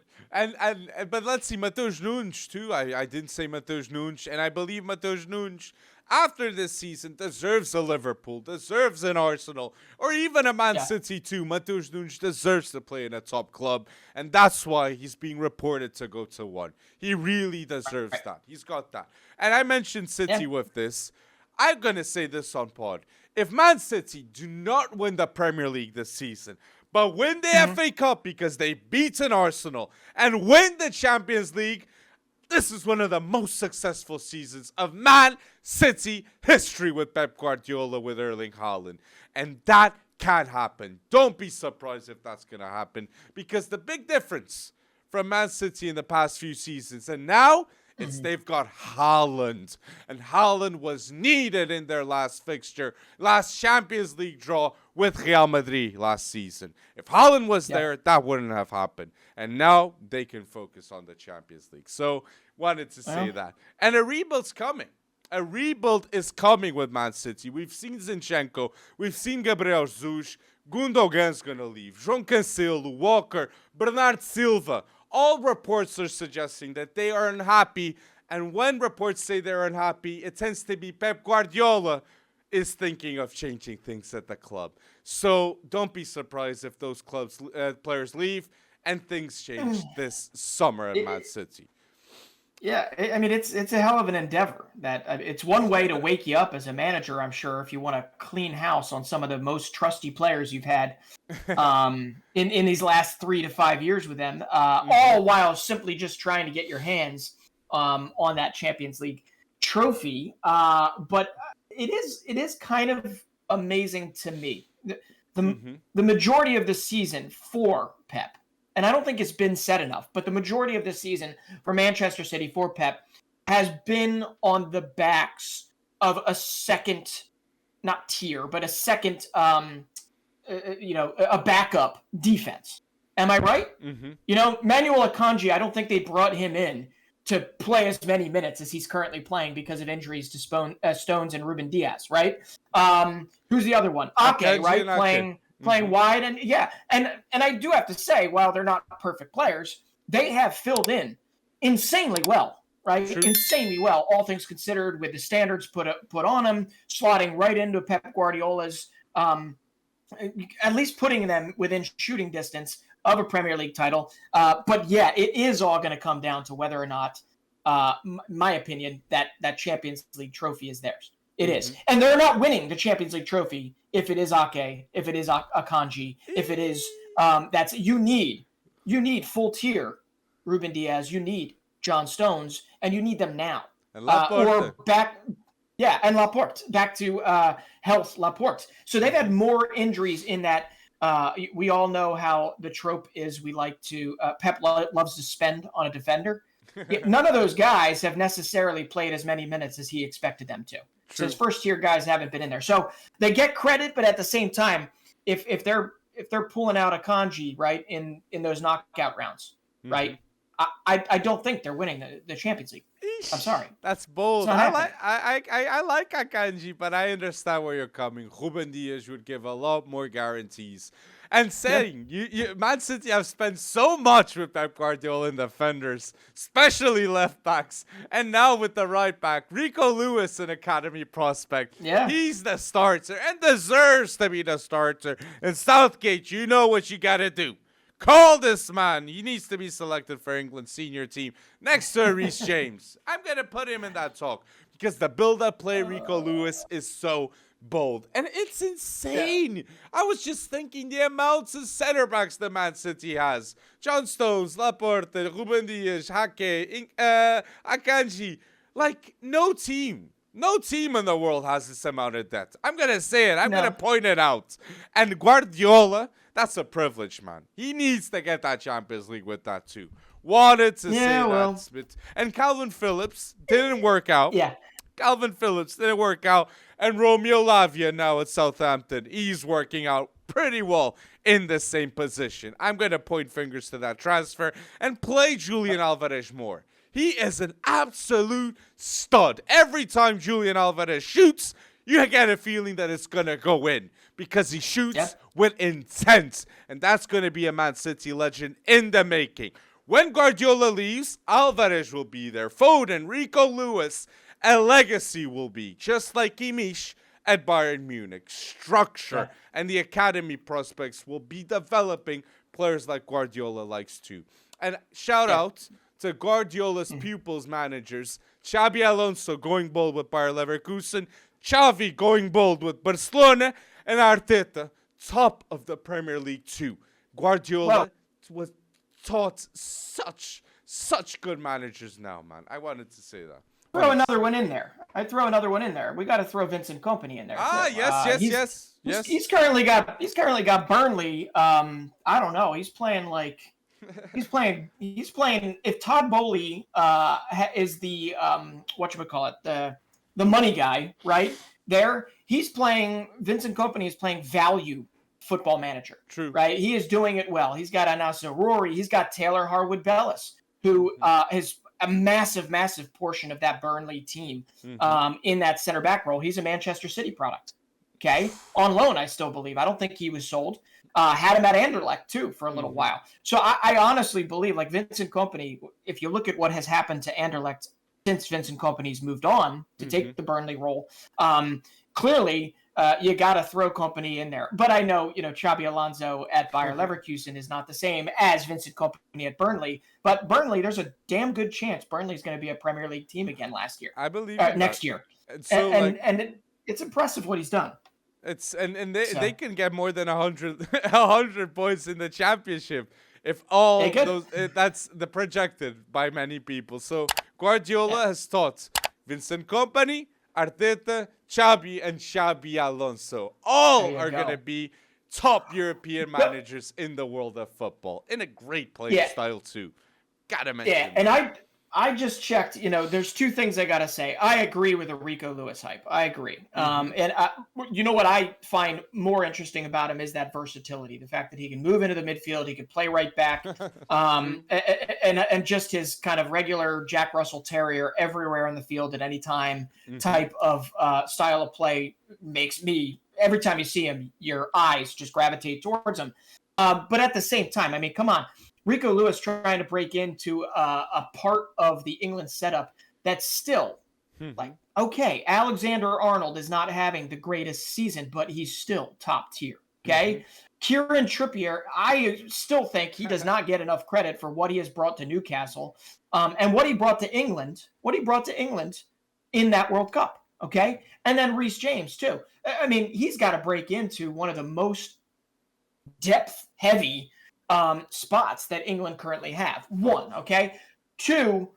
[SPEAKER 1] But let's see, Matheus Nunes too. I didn't say Matheus Nunes, and I believe Matheus Nunes after this season deserves a Liverpool, deserves an Arsenal, or even a Man City too. Matheus Nunes deserves to play in a top club, and that's why he's being reported to go to one. He really deserves that. He's got that. And I mentioned City with this. I'm going to say this on pod. If Man City do not win the Premier League this season, but win the FA Cup because they beat an Arsenal and win the Champions League, this is one of the most successful seasons of Man City history with Pep Guardiola, with Erling Haaland. And that can happen. Don't be surprised if that's going to happen, because the big difference from Man City in the past few seasons and now, it's they've got Haaland. And Haaland was needed in their last fixture, last Champions League draw with Real Madrid last season. If Haaland was there, that wouldn't have happened. And now they can focus on the Champions League. So, wanted to say that. And a rebuild's coming. A rebuild is coming with Man City. We've seen Zinchenko. We've seen Gabriel Jesus. Gundogan's going to leave. João Cancelo, Walker, Bernardo Silva. All reports are suggesting that they are unhappy. And when reports say they're unhappy, it tends to be Pep Guardiola is thinking of changing things at the club. So don't be surprised if those players leave and things change this summer at Man City.
[SPEAKER 2] Yeah, I mean, it's a hell of an endeavor. That it's one way to wake you up as a manager, I'm sure, if you want to clean house on some of the most trusty players you've had in these last 3 to 5 years with them, all while simply just trying to get your hands on that Champions League trophy. But it is kind of amazing to me. The majority of the season for Pep, and I don't think it's been said enough, but the majority of the season for Manchester City for Pep has been on the backs of a second, not tier, but a second, a backup defense. Am I right? Manuel Akanji, I don't think they brought him in to play as many minutes as he's currently playing because of injuries to Stones and Ruben Diaz, right? Who's the other one? Ake, right? Playing wide, and I do have to say, while they're not perfect players, they have filled in insanely well, right? True. Insanely well, all things considered, with the standards put on them, slotting right into Pep Guardiola's, at least putting them within shooting distance of a Premier League title. But yeah, it is all going to come down to whether or not, my opinion, that Champions League trophy is theirs. It is. And they're not winning the Champions League trophy if it is Ake, if it is Akanji, if it is you need full tier Ruben Diaz, you need John Stones, and you need them now.
[SPEAKER 1] And Laporte.
[SPEAKER 2] And Laporte, back to health Laporte. So they've had more injuries in that. We all know how the trope is. We like to Pep loves to spend on a defender. None of those guys have necessarily played as many minutes as he expected them to. True. So his first-tier guys haven't been in there. So they get credit, but at the same time, if they're pulling out Akanji, right, in those knockout rounds, right, I don't think they're winning the Champions League. I'm sorry.
[SPEAKER 1] That's bold.
[SPEAKER 2] I
[SPEAKER 1] like Akanji, but I understand where you're coming. Ruben Dias would give a lot more guarantees. And saying, Man City have spent so much with Pep Guardiola in defenders, especially left backs, and now with the right back, Rico Lewis, an academy prospect.
[SPEAKER 2] Yeah.
[SPEAKER 1] He's the starter and deserves to be the starter. And Southgate, you know what you got to do. Call this man. He needs to be selected for England's senior team next to Reece James. I'm going to put him in that talk because the build-up play Rico Lewis is so bold. And it's insane. Yeah. I was just thinking the amounts of center backs the Man City has. John Stones, Laporte, Ruben Dias, Hake, Akanji. Like, no team in the world has this amount of depth. I'm going to say it. I'm going to point it out. And Guardiola, that's a privilege, man. He needs to get that Champions League with that, too. Wanted to say that. And Calvin Phillips didn't work out.
[SPEAKER 2] Yeah.
[SPEAKER 1] Calvin Phillips didn't work out. And Romeo Lavia now at Southampton. He's working out pretty well in the same position. I'm going to point fingers to that transfer and play Julian Alvarez more. He is an absolute stud. Every time Julian Alvarez shoots, you get a feeling that it's going to go in because he shoots with intent. And that's going to be a Man City legend in the making. When Guardiola leaves, Alvarez will be there. Foden, Rico Lewis, a legacy will be, just like Kimmich at Bayern Munich. Structure and the academy prospects will be developing players like Guardiola likes to. And shout out to Guardiola's pupils managers, Xabi Alonso going bold with Bayer Leverkusen, Xavi going bold with Barcelona, and Arteta, top of the Premier League too. Guardiola was taught such good managers now, man. I wanted to say that.
[SPEAKER 2] Throw another one in there. I'd throw another one in there. We got to throw Vincent Kompany in there.
[SPEAKER 1] Yes.
[SPEAKER 2] He's currently got Burnley. I don't know. He's playing like he's playing. If Todd Boehly is the whatchamacallit, the money guy, right there, he's playing. Vincent Kompany is playing value football manager.
[SPEAKER 1] True.
[SPEAKER 2] Right. He is doing it well. He's got Anas Rory. He's got Taylor Harwood-Bellis, who is a massive portion of that Burnley team in that center back role. He's a Manchester City product. Okay. On loan, I still believe. I don't think he was sold. Had him at Anderlecht too for a little while. So I honestly believe, like, Vincent Kompany, if you look at what has happened to Anderlecht since Vincent Kompany's moved on to take the Burnley role, clearly you got to throw Kompany in there. But I know, Xabi Alonso at Bayer Leverkusen is not the same as Vincent Kompany at Burnley. But Burnley, there's a damn good chance Burnley's going to be a Premier League team again
[SPEAKER 1] I believe
[SPEAKER 2] next year.
[SPEAKER 1] And so,
[SPEAKER 2] it's impressive what he's done.
[SPEAKER 1] They can get more than 100 points in the championship if all those. That's the projected by many people. So Guardiola has taught Vincent Kompany, Arteta, Xabi, and Xabi Alonso. All are going to be top European managers in the world of football in a great playing style too. Gotta mention.
[SPEAKER 2] Yeah, and I just checked. There's two things I gotta say. I agree with the Rico Lewis hype. I agree. And what I find more interesting about him is that versatility. The fact that he can move into the midfield, he can play right back, and just his kind of regular Jack Russell Terrier everywhere on the field at any time type of style of play makes me, every time you see him, your eyes just gravitate towards him. But at the same time, I mean, come on. Rico Lewis trying to break into a part of the England setup that's still like, okay, Alexander-Arnold is not having the greatest season, but he's still top tier, okay? Kieran Trippier, I still think he does not get enough credit for what he has brought to Newcastle and what he brought to England, in that World Cup, okay? And then Reece James, too. I mean, he's got to break into one of the most depth-heavy spots that England currently have. One, okay? Two,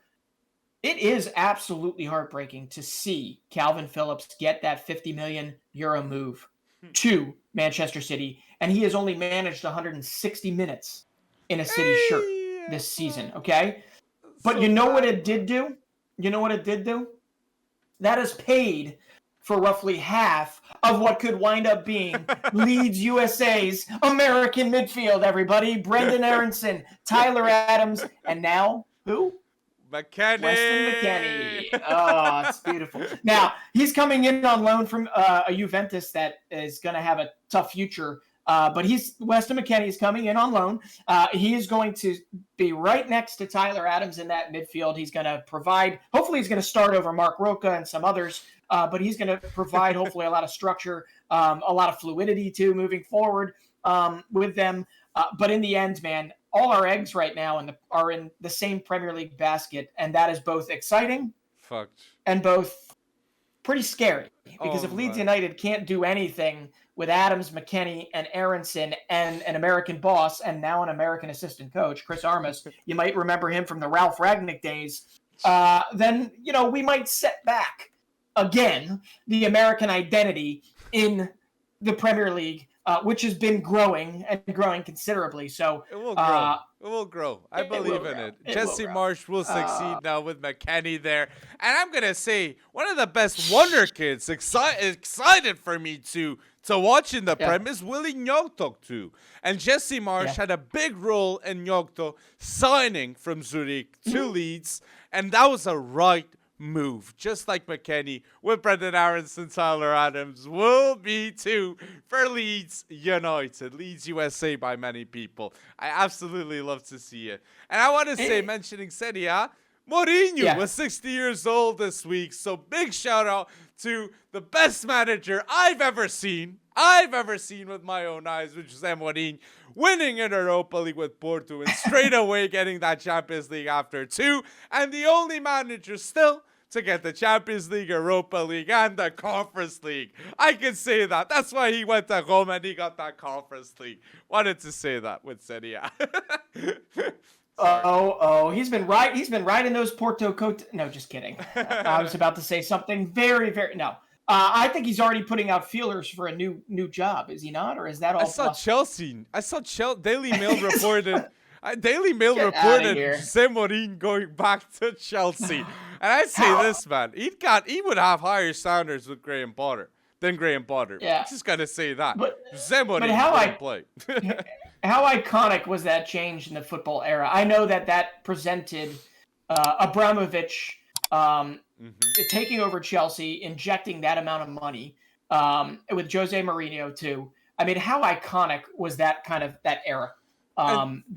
[SPEAKER 2] it is absolutely heartbreaking to see Calvin Phillips get that 50 million euro move to Manchester City, and he has only managed 160 minutes in a City shirt this season, okay? But you know what it did do? That has paid for roughly half of what could wind up being Leeds USA's American midfield, everybody. Brendan Aronson, Tyler Adams, and now Who?
[SPEAKER 1] McKennie.
[SPEAKER 2] Weston McKennie. Oh, it's beautiful. Now, he's coming in on loan from a Juventus that is going to have a tough future. But Weston McKennie is coming in on loan. He is going to be right next to Tyler Adams in that midfield. He's going to provide, hopefully he's going to start over Mark Roca and some others, but he's going to provide hopefully a lot of structure, a lot of fluidity too moving forward with them. But in the end, man, all our eggs right now are in the same Premier League basket, and that is both exciting and both pretty scary. Because if Leeds United can't do anything with Adams, McKennie, and Aronson, and an American boss, and now an American assistant coach, Chris Armas, you might remember him from the Ralph Ragnick days, then, we might set back, again, the American identity in the Premier League, which has been growing and growing considerably. So
[SPEAKER 1] it will grow. It will grow. I believe in it. Jesse Marsch will succeed now with McKennie there. And I'm going to say, one of the best Wonderkids, excited for me to watch in the Prem is Willie Gnocchi too. And Jesse Marsch had a big role in Gnocchi signing from Zurich to Leeds. And that was a right move, just like McKennie with Brendan Aronson, Tyler Adams will be too for Leeds United, Leeds USA by many people. I absolutely love to see it. And I want to say, mentioning Serie A, Mourinho was 60 years old this week, so big shout out to the best manager I've ever seen with my own eyes, which is Mourinho, winning in Europa League with Porto and straight away getting that Champions League after 2, and the only manager still to get the Champions League, Europa League, and the Conference League. I can say that. That's why he went to Rome and he got that Conference League. Wanted to say that with Serie A.
[SPEAKER 2] He's been right. He's been riding those Porto coat. No, just kidding. I was about to say something very, very no. I think he's already putting out feelers for a new job. Is he not, or is that all?
[SPEAKER 1] I saw Chelsea. Daily Mail reported. Daily Mail reported Jose Mourinho going back to Chelsea. And I say this, man, he would have higher standards with Graham Potter than Graham Potter.
[SPEAKER 2] Yeah.
[SPEAKER 1] I'm just gonna say that.
[SPEAKER 2] But
[SPEAKER 1] Jose Mourinho didn't play.
[SPEAKER 2] How iconic was that change in the football era? I know that presented Abramovich taking over Chelsea, injecting that amount of money with Jose Mourinho too. I mean, how iconic was that era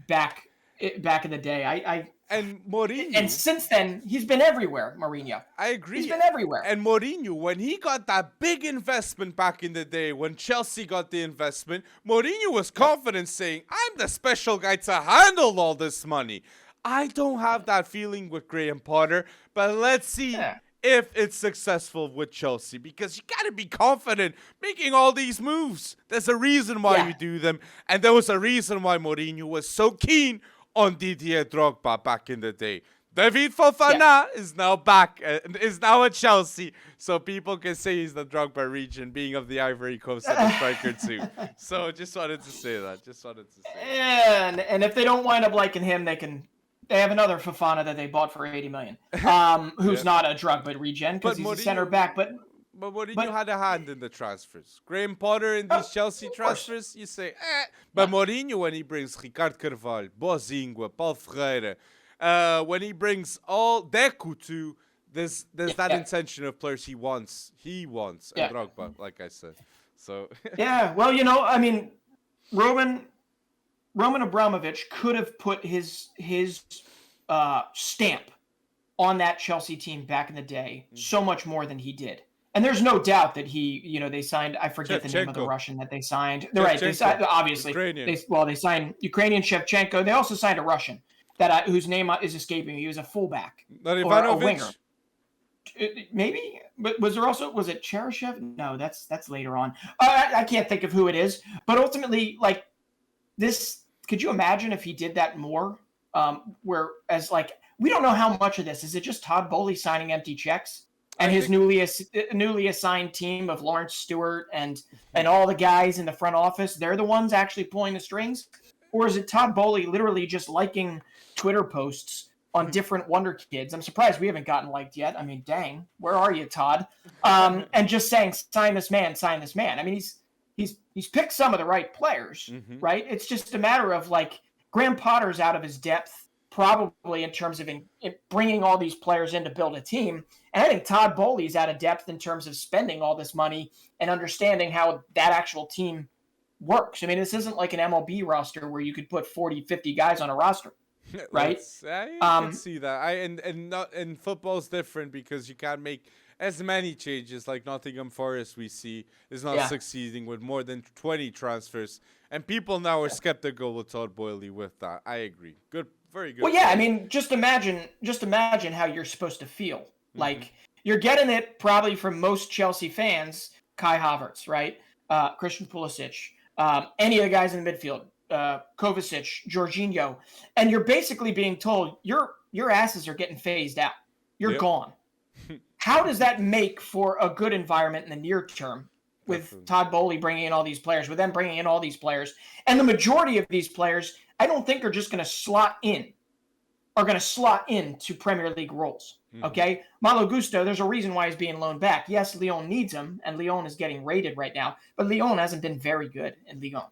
[SPEAKER 2] back in the day?
[SPEAKER 1] And Mourinho.
[SPEAKER 2] And since then, he's been everywhere, Mourinho.
[SPEAKER 1] I agree.
[SPEAKER 2] He's been everywhere.
[SPEAKER 1] And Mourinho, when he got that big investment back in the day, when Chelsea got the investment, Mourinho was confident saying, I'm the special guy to handle all this money. I don't have that feeling with Graham Potter, but let's see if it's successful with Chelsea, because you got to be confident making all these moves. There's a reason why you do them, and there was a reason why Mourinho was so keen on Didier Drogba back in the day. David Fofana is now back, is now at Chelsea, so people can say he's the Drogba region, being of the Ivory Coast and a striker too. So just wanted to say that.
[SPEAKER 2] And if they don't wind up liking him, they have another Fofana that they bought for $80 million, who's not a Drogba regen because he's a center back, but
[SPEAKER 1] Mourinho had a hand in the transfers. Graham Potter in these Chelsea transfers, you say, But Mourinho, when he brings Ricardo Carvalho, Bozingua, Paulo Ferreira, when he brings all Deco too, there's that intention of players he wants, and Drogba, like I said. So
[SPEAKER 2] well, I mean, Roman Abramovich could have put his stamp on that Chelsea team back in the day so much more than he did. And there's no doubt that they signed, I forget the name of the Russian that they signed. They're right. They signed, obviously. They signed Ukrainian Shevchenko. They also signed a Russian whose name is escaping me. He was a fullback or a winger. Maybe, but was it Cheryshev? No, that's later on. I can't think of who it is. But ultimately, like this, could you imagine if he did that more? Whereas, like, we don't know how much of this is it just Todd Boehly signing empty checks? And his newly assigned team of Lawrence Stewart and all the guys in the front office, they're the ones actually pulling the strings? Or is it Todd Boehly literally just liking Twitter posts on different Wonderkids? I'm surprised we haven't gotten liked yet. I mean, dang, where are you, Todd? And just saying, sign this man. I mean, he's picked some of the right players, right? It's just a matter of, like, Graham Potter's out of his depth probably in terms of in bringing all these players in to build a team. And I think Todd Boehly's out of depth in terms of spending all this money and understanding how that actual team works. I mean, this isn't like an MLB roster where you could put 40, 50 guys on a roster, right?
[SPEAKER 1] I can see that. And football's different because you can't make as many changes like Nottingham Forest we see is not succeeding with more than 20 transfers. And people now are skeptical with Todd Boehly with that. I agree. Good, very good.
[SPEAKER 2] Well, yeah, I mean, just imagine how you're supposed to feel. Like, you're getting it probably from most Chelsea fans, Kai Havertz, right? Christian Pulisic, any of the guys in the midfield, Kovacic, Jorginho, and you're basically being told your asses are getting phased out. You're gone. How does that make for a good environment in the near term with Todd Boehly bringing in all these players, with them bringing in all these players? And the majority of these players, I don't think are just going to slot into Premier League roles. Okay? Malo Gusto, there's a reason why he's being loaned back. Yes, Lyon needs him, and Lyon is getting rated right now, but Lyon hasn't been very good in Lyon,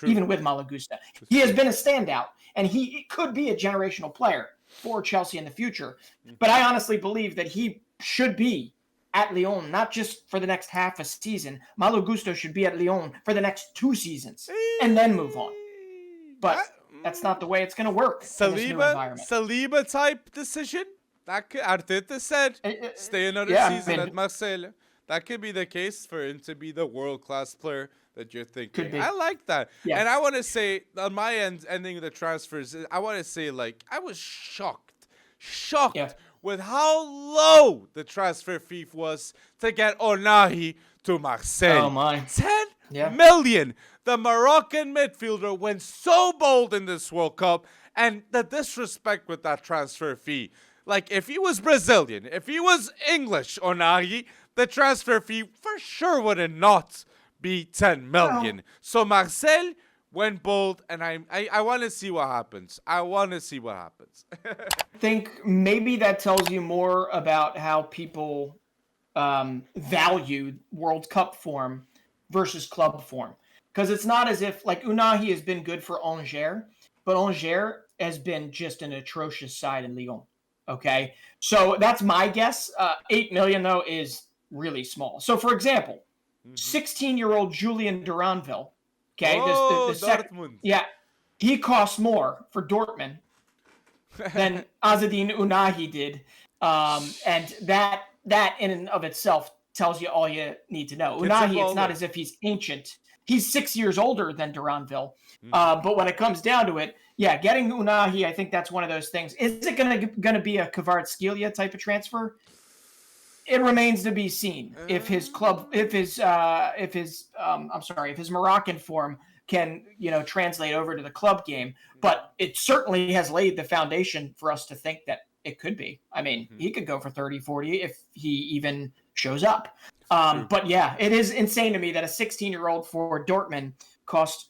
[SPEAKER 2] even with Malo Gusto. He has been a standout, and he could be a generational player for Chelsea in the future. But I honestly believe that he should be at Lyon, not just for the next half a season. Malo Gusto should be at Lyon for the next 2 seasons and then move on. But that's not the way it's going to work in this new environment.
[SPEAKER 1] Saliba type decision? That could, Arteta said, stay another season at Marseille. That could be the case for him to be the world-class player that you're thinking. I like that. Yeah. And I want to say, on my end, ending the transfers, I want to say, like, I was shocked with how low the transfer fee was to get Ounahi to Marseille.
[SPEAKER 2] Oh, my.
[SPEAKER 1] 10 million. The Moroccan midfielder went so bold in this World Cup, and the disrespect with that transfer fee. Like, if he was Brazilian, if he was English, Ounahi, the transfer fee for sure would not be 10 million. So Marseille went bold, and I want to see what happens. I
[SPEAKER 2] think maybe that tells you more about how people value World Cup form versus club form. Because it's not as if, like, Ounahi has been good for Angers, but Angers has been just an atrocious side in Lyon. Okay? So that's my guess. 8 million, though, is really small. So, for example, 16-year-old Julian Duranville, okay,
[SPEAKER 1] Dortmund.
[SPEAKER 2] He costs more for Dortmund than Azzedine Ounahi did. And that in and of itself tells you all you need to know. Ounahi, it's not as if he's ancient. He's 6 years older than Duranville. But when it comes down to it, getting Ounahi, I think that's one of those things. Is it going to be a Kvaratskhelia type of transfer? It remains to be seen if his Moroccan form can, translate over to the club game. But it certainly has laid the foundation for us to think that it could be. I mean, he could go for 30, 40 if he even shows up. But it is insane to me that a 16-year-old for Dortmund cost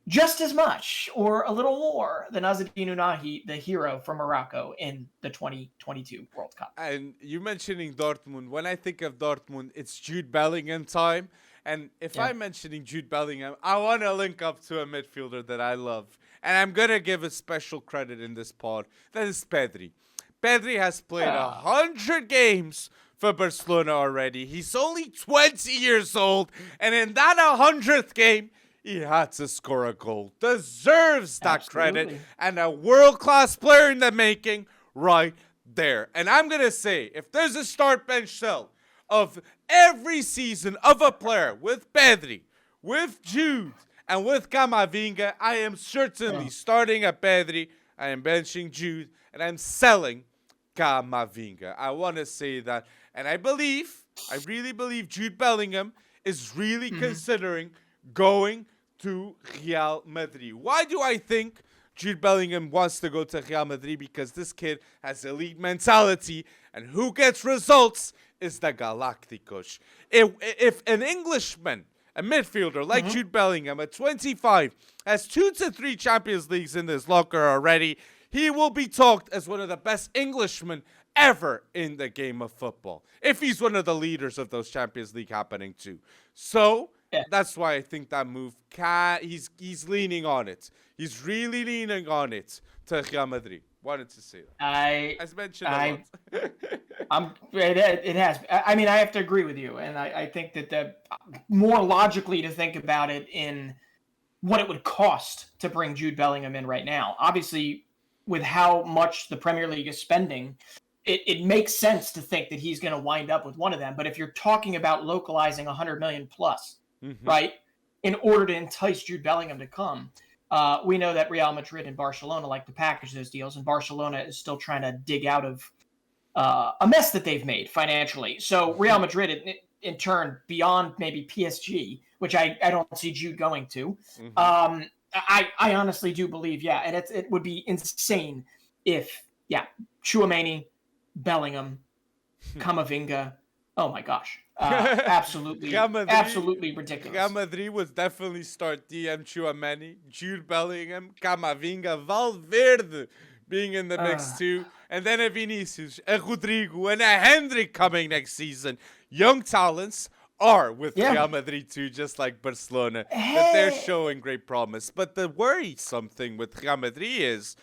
[SPEAKER 2] just as much or a little more than Azzedine Ounahi, the hero from Morocco in the 2022 World Cup.
[SPEAKER 1] And you mentioning Dortmund, when I think of Dortmund, it's Jude Bellingham time. And if I'm mentioning Jude Bellingham, I want to link up to a midfielder that I love. And I'm going to give a special credit in this pod. That is Pedri. Pedri has played 100 games for Barcelona already. He's only 20 years old. And in that 100th game, he had to score a goal. Deserves that credit. And a world-class player in the making right there. And I'm going to say, if there's a start bench cell of every season of a player with Pedri, with Jude, and with Camavinga, I am certainly starting at Pedri, I am benching Jude, and I'm selling Camavinga. I want to say that. And I really believe Jude Bellingham is really considering going to Real Madrid. Why do I think Jude Bellingham wants to go to Real Madrid? Because this kid has elite mentality, and who gets results is the Galacticos. If an Englishman, a midfielder like Jude Bellingham at 25, has 2 to 3 Champions Leagues in his locker already, he will be talked as one of the best Englishmen ever in the game of football. If he's one of the leaders of those Champions League happening too. So that's why I think that move, he's leaning on it. He's really leaning on it to Real Madrid. Wanted to say that.
[SPEAKER 2] I
[SPEAKER 1] mentioned a lot.
[SPEAKER 2] It has. I mean, I have to agree with you, and I think that the more logically to think about it in what it would cost to bring Jude Bellingham in right now. Obviously, with how much the Premier League is spending, it makes sense to think that he's going to wind up with one of them. But if you're talking about localizing 100 million plus, right, in order to entice Jude Bellingham to come, we know that Real Madrid and Barcelona like to package those deals, and Barcelona is still trying to dig out of a mess that they've made financially. So Real Madrid, in turn, beyond maybe PSG, which I don't see Jude going to, I honestly do believe, and it would be insane if, Tchouaméni, Bellingham, Camavinga, oh my gosh. Absolutely ridiculous.
[SPEAKER 1] Real Madrid would definitely start DM Tchouaméni, Jude Bellingham, Camavinga, Valverde being in the mix too. And then a Vinícius, a Rodrigo, and a Hendrick coming next season. Young talents are with Real Madrid too, just like Barcelona, that they're showing great promise. But the worrisome thing with Real Madrid is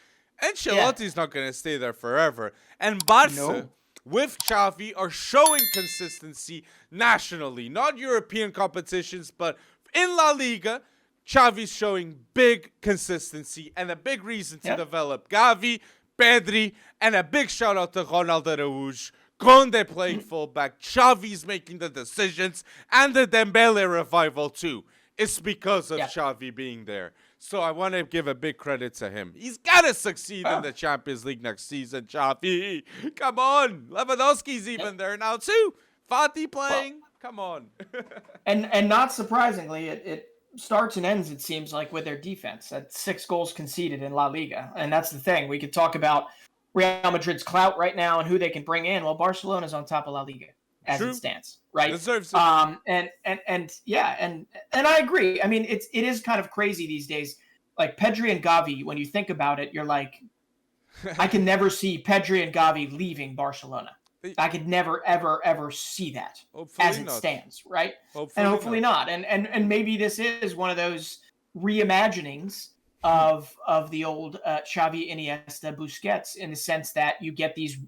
[SPEAKER 1] Ancelotti's not going to stay there forever. And Barca, with Xavi, are showing consistency nationally. Not European competitions, but in La Liga, Xavi's showing big consistency and a big reason to develop Gavi, Pedri, and a big shout out to Ronald Araújo. Conde playing fullback, Xavi's making the decisions, and the Dembele revival too. It's because of Xavi being there. So I want to give a big credit to him. He's got to succeed in the Champions League next season, Xavi. Come on. Lewandowski's even there now too. Fati playing. Come on.
[SPEAKER 2] and not surprisingly, it starts and ends, it seems like, with their defense at 6 goals conceded in La Liga. And that's the thing. We could talk about Real Madrid's clout right now and who they can bring in. Well, Barcelona's on top of La Liga as it stands, right?
[SPEAKER 1] Deserves it.
[SPEAKER 2] And I agree. I mean, it is kind of crazy these days. Like Pedri and Gavi, when you think about it, you're like, I can never see Pedri and Gavi leaving Barcelona. I could never, ever, ever see that as it stands, right? Hopefully not. And maybe this is one of those reimaginings of the old Xavi, Iniesta, Busquets, in the sense that you get these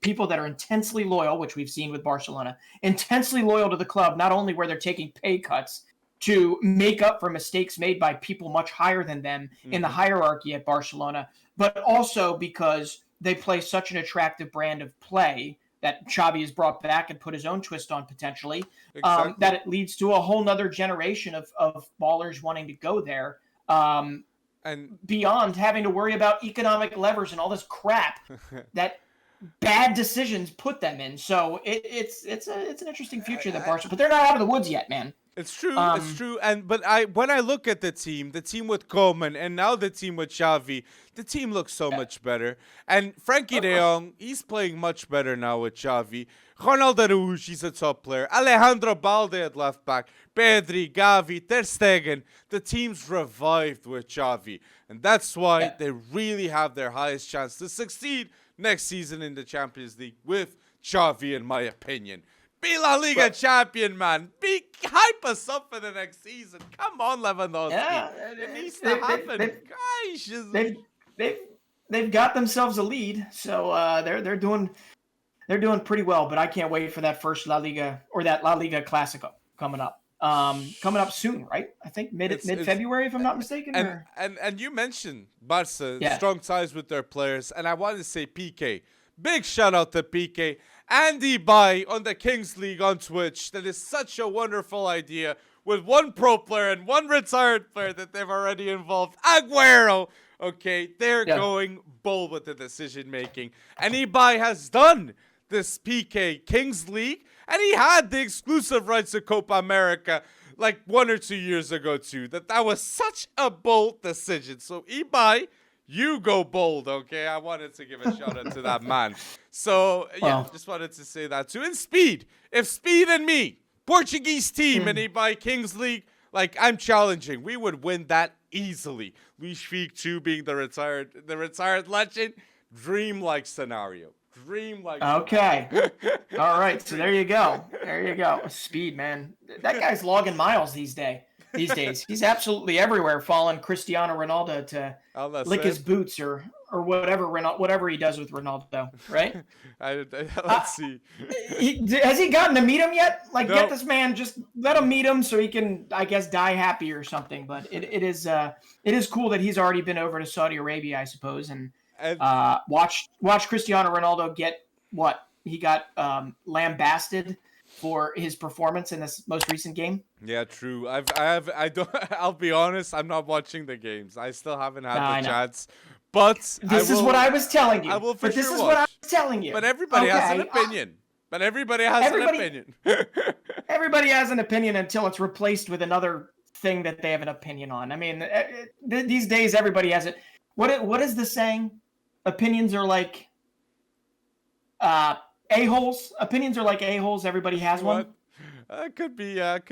[SPEAKER 2] people that are intensely loyal, which we've seen with Barcelona, intensely loyal to the club, not only where they're taking pay cuts to make up for mistakes made by people much higher than them in the hierarchy at Barcelona, but also because they play such an attractive brand of play that Xavi has brought back and put his own twist on potentially, that it leads to a whole nother generation of ballers wanting to go there. And beyond having to worry about economic levers and all this crap that bad decisions put them in. So it's an interesting future that Barca, but they're not out of the woods yet, man.
[SPEAKER 1] It's true. It's true. But when I look at the team with Koeman and now the team with Xavi, the team looks so much better. And Frankie de Jong, he's playing much better now with Xavi. Ronald Araújo, he's a top player. Alejandro Balde at left back. Pedri, Gavi, Ter Stegen. The team's revived with Xavi. And that's why they really have their highest chance to succeed next season in the Champions League with Xavi, in my opinion. Be La Liga champion, man. Hype us up for the next season. Come on, Lewandowski. It needs to happen.
[SPEAKER 2] Guys, they've got themselves a lead, so they're doing pretty well. But I can't wait for that first La Liga or that La Liga Clasico coming up. Coming up soon, right? I think mid February, if I'm not mistaken.
[SPEAKER 1] And you mentioned Barca, strong ties with their players, and I wanted to say PK. Big shout out to PK. Andy Bai on the Kings League on Twitch. That is such a wonderful idea with one pro player and one retired player that they've already involved. Aguero. Okay, they're going bold with the decision making. And Ibai has done this PK Kings League, and he had the exclusive rights to Copa America like 1 or 2 years ago too. That was such a bold decision. So Ibai, you go bold, okay? I wanted to give a shout out to that man. So, just wanted to say that too. And Speed. If Speed and me, Portuguese team, and Ibai Kings League, like, I'm challenging. We would win that easily. Luis Figo too, being the retired legend. Dream-like scenario.
[SPEAKER 2] Okay. All right. So there you go. Speed, man. That guy's logging miles these days. these days. He's absolutely everywhere, following Cristiano Ronaldo to lick his boots or whatever he does with Ronaldo, right?
[SPEAKER 1] Let's see.
[SPEAKER 2] Has he gotten to meet him yet? Like,
[SPEAKER 1] No.
[SPEAKER 2] Get this man, just let him meet him so he can, I guess, die happy or something. But it is cool that he's already been over to Saudi Arabia, I suppose, and watch Cristiano Ronaldo get what he got lambasted for his performance in this most recent game.
[SPEAKER 1] Yeah, true. I'll be honest, I'm not watching the games. I still haven't had the chance. But
[SPEAKER 2] this is what I was telling you.
[SPEAKER 1] I will for
[SPEAKER 2] but this
[SPEAKER 1] sure
[SPEAKER 2] is
[SPEAKER 1] watch.
[SPEAKER 2] what I was telling you.
[SPEAKER 1] But everybody has an opinion. Everybody has an opinion.
[SPEAKER 2] Everybody has an opinion until it's replaced with another thing that they have an opinion on. I mean, these days everybody has it. What is the saying? Opinions are like a-holes. Opinions are like a-holes. Everybody has one.
[SPEAKER 1] Could be. I'm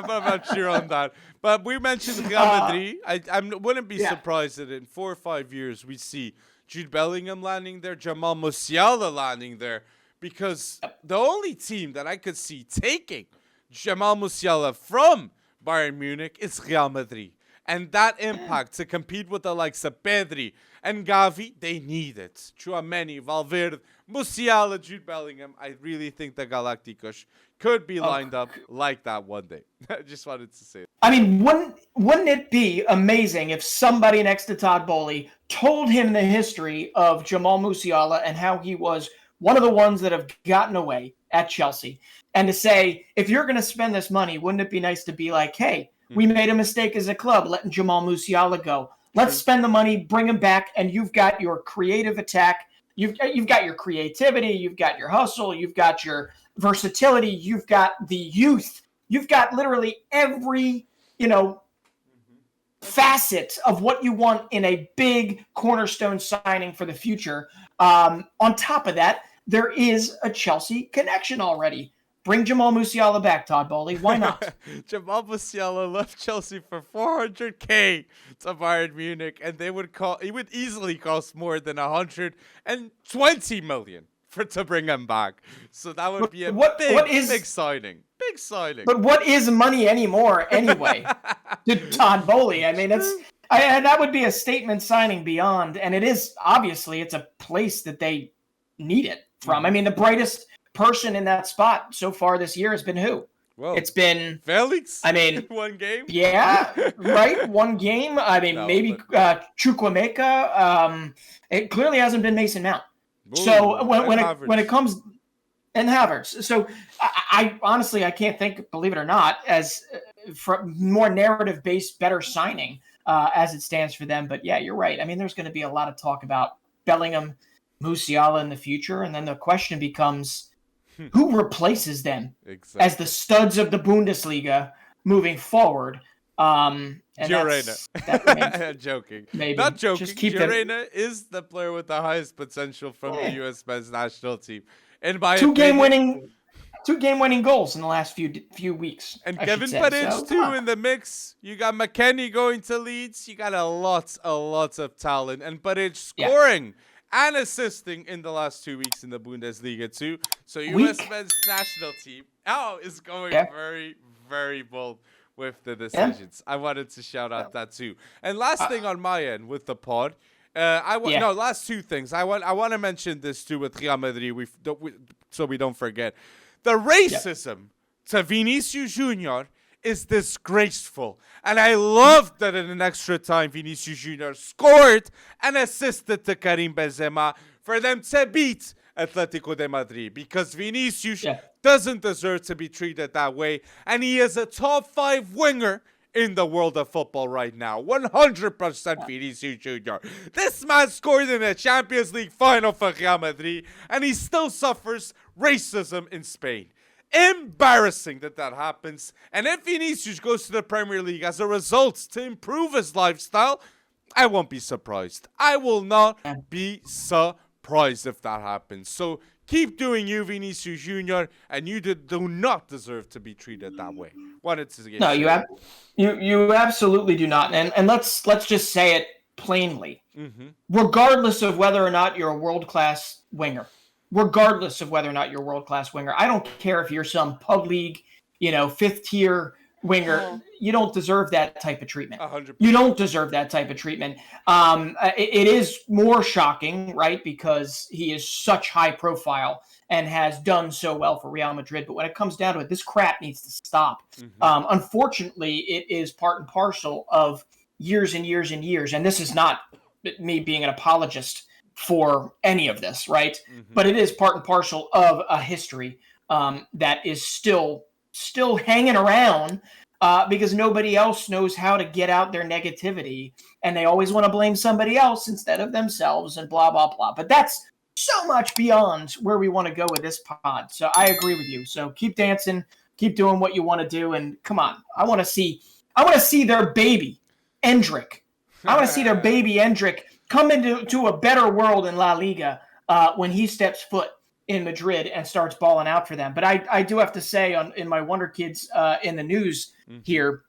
[SPEAKER 1] not sure on that. But we mentioned Real Madrid. I wouldn't be surprised that in 4 or 5 years we see Jude Bellingham landing there, Jamal Musiala landing there, because the only team that I could see taking Jamal Musiala from Bayern Munich is Real Madrid. And that impact to compete with the likes of Pedri and Xavi, they need it. Tchouaméni, Valverde, Musiala, Jude Bellingham. I really think the Galacticos could be lined up like that one day. I just wanted to say that.
[SPEAKER 2] I mean, wouldn't it be amazing if somebody next to Todd Boehly told him the history of Jamal Musiala and how he was one of the ones that have gotten away at Chelsea, and to say, if you're going to spend this money, wouldn't it be nice to be like, hey, we made a mistake as a club letting Jamal Musiala go. Let's spend the money, bring him back, and you've got your creative attack. You've got your creativity. You've got your hustle. You've got your versatility. You've got the youth. You've got literally every, facet of what you want in a big cornerstone signing for the future. On top of that, there is a Chelsea connection already. Bring Jamal Musiala back, Todd Boehly. Why not?
[SPEAKER 1] Jamal Musiala left Chelsea for 400K to Bayern Munich, and he would easily cost more than 120 million to bring him back. So that would be a big signing. Big signing.
[SPEAKER 2] But what is money anymore anyway to Todd Boehly? I mean, that would be a statement signing beyond, and it's a place that they need it from. I mean, the brightest person in that spot so far this year has been who?
[SPEAKER 1] Well,
[SPEAKER 2] it's been
[SPEAKER 1] Felix.
[SPEAKER 2] I mean,
[SPEAKER 1] one game.
[SPEAKER 2] Yeah, right. One game. I mean, maybe Chukwuemeka. It clearly hasn't been Mason Mount.
[SPEAKER 1] Ooh,
[SPEAKER 2] so when it comes and Havertz. So I honestly I can't think, believe it or not, as more narrative based, better signing as it stands for them. But yeah, you're right. I mean, there's going to be a lot of talk about Bellingham, Musiala in the future, and then the question becomes, who replaces them as the studs of the Bundesliga moving forward?
[SPEAKER 1] Llorena. Joking.
[SPEAKER 2] Maybe.
[SPEAKER 1] Not joking.
[SPEAKER 2] Llorena
[SPEAKER 1] is the player with the highest potential from the U.S. men's national team. And by
[SPEAKER 2] two game-winning goals in the last few weeks.
[SPEAKER 1] And Kevin Paric too in the mix. You got McKennie going to Leeds. You got a lot of talent. And Paric scoring and assisting in the last 2 weeks in the Bundesliga too. So U.S. men's national team is going very, very bold with the decisions. I wanted to shout out that too. And last thing on my end with the pod, last two things. I want to mention this too with Real Madrid. So we don't forget. The racism to Vinícius Junior is disgraceful. And I love that in an extra time, Vinícius Junior scored and assisted to Karim Benzema for them to beat Atletico de Madrid, because Vinícius doesn't deserve to be treated that way. And he is a top 5 winger in the world of football right now. 100% Vinícius Junior. This man scored in a Champions League final for Real Madrid, and he still suffers racism in Spain. Embarrassing that happens. And if Vinícius goes to the Premier League as a result to improve his lifestyle, I won't be surprised. I will not be surprised if that happens. So keep doing you, Vinícius Junior, and you do not deserve to be treated that way. Wanted to get
[SPEAKER 2] you absolutely do not. And let's just say it plainly. Regardless of whether or not you're a world-class winger. I don't care if you're some pub league, 5th tier winger, you don't deserve that type of treatment.
[SPEAKER 1] 100%.
[SPEAKER 2] You don't deserve that type of treatment. It is more shocking, right? Because he is such high profile and has done so well for Real Madrid. But when it comes down to it, this crap needs to stop. Unfortunately, it is part and parcel of years and years and years. And this is not me being an apologist for any of this, right? But it is part and parcel of a history that is still hanging around because nobody else knows how to get out their negativity, and they always want to blame somebody else instead of themselves and blah, blah, blah. But that's so much beyond where we want to go with this pod. So I agree with you. So keep dancing, keep doing what you want to do, and come on. I want to see their baby, Endrick. I want to see their baby Endrick come into a better world in La Liga when he steps foot in Madrid and starts balling out for them. But I do have to say in my Wonderkids in the news here,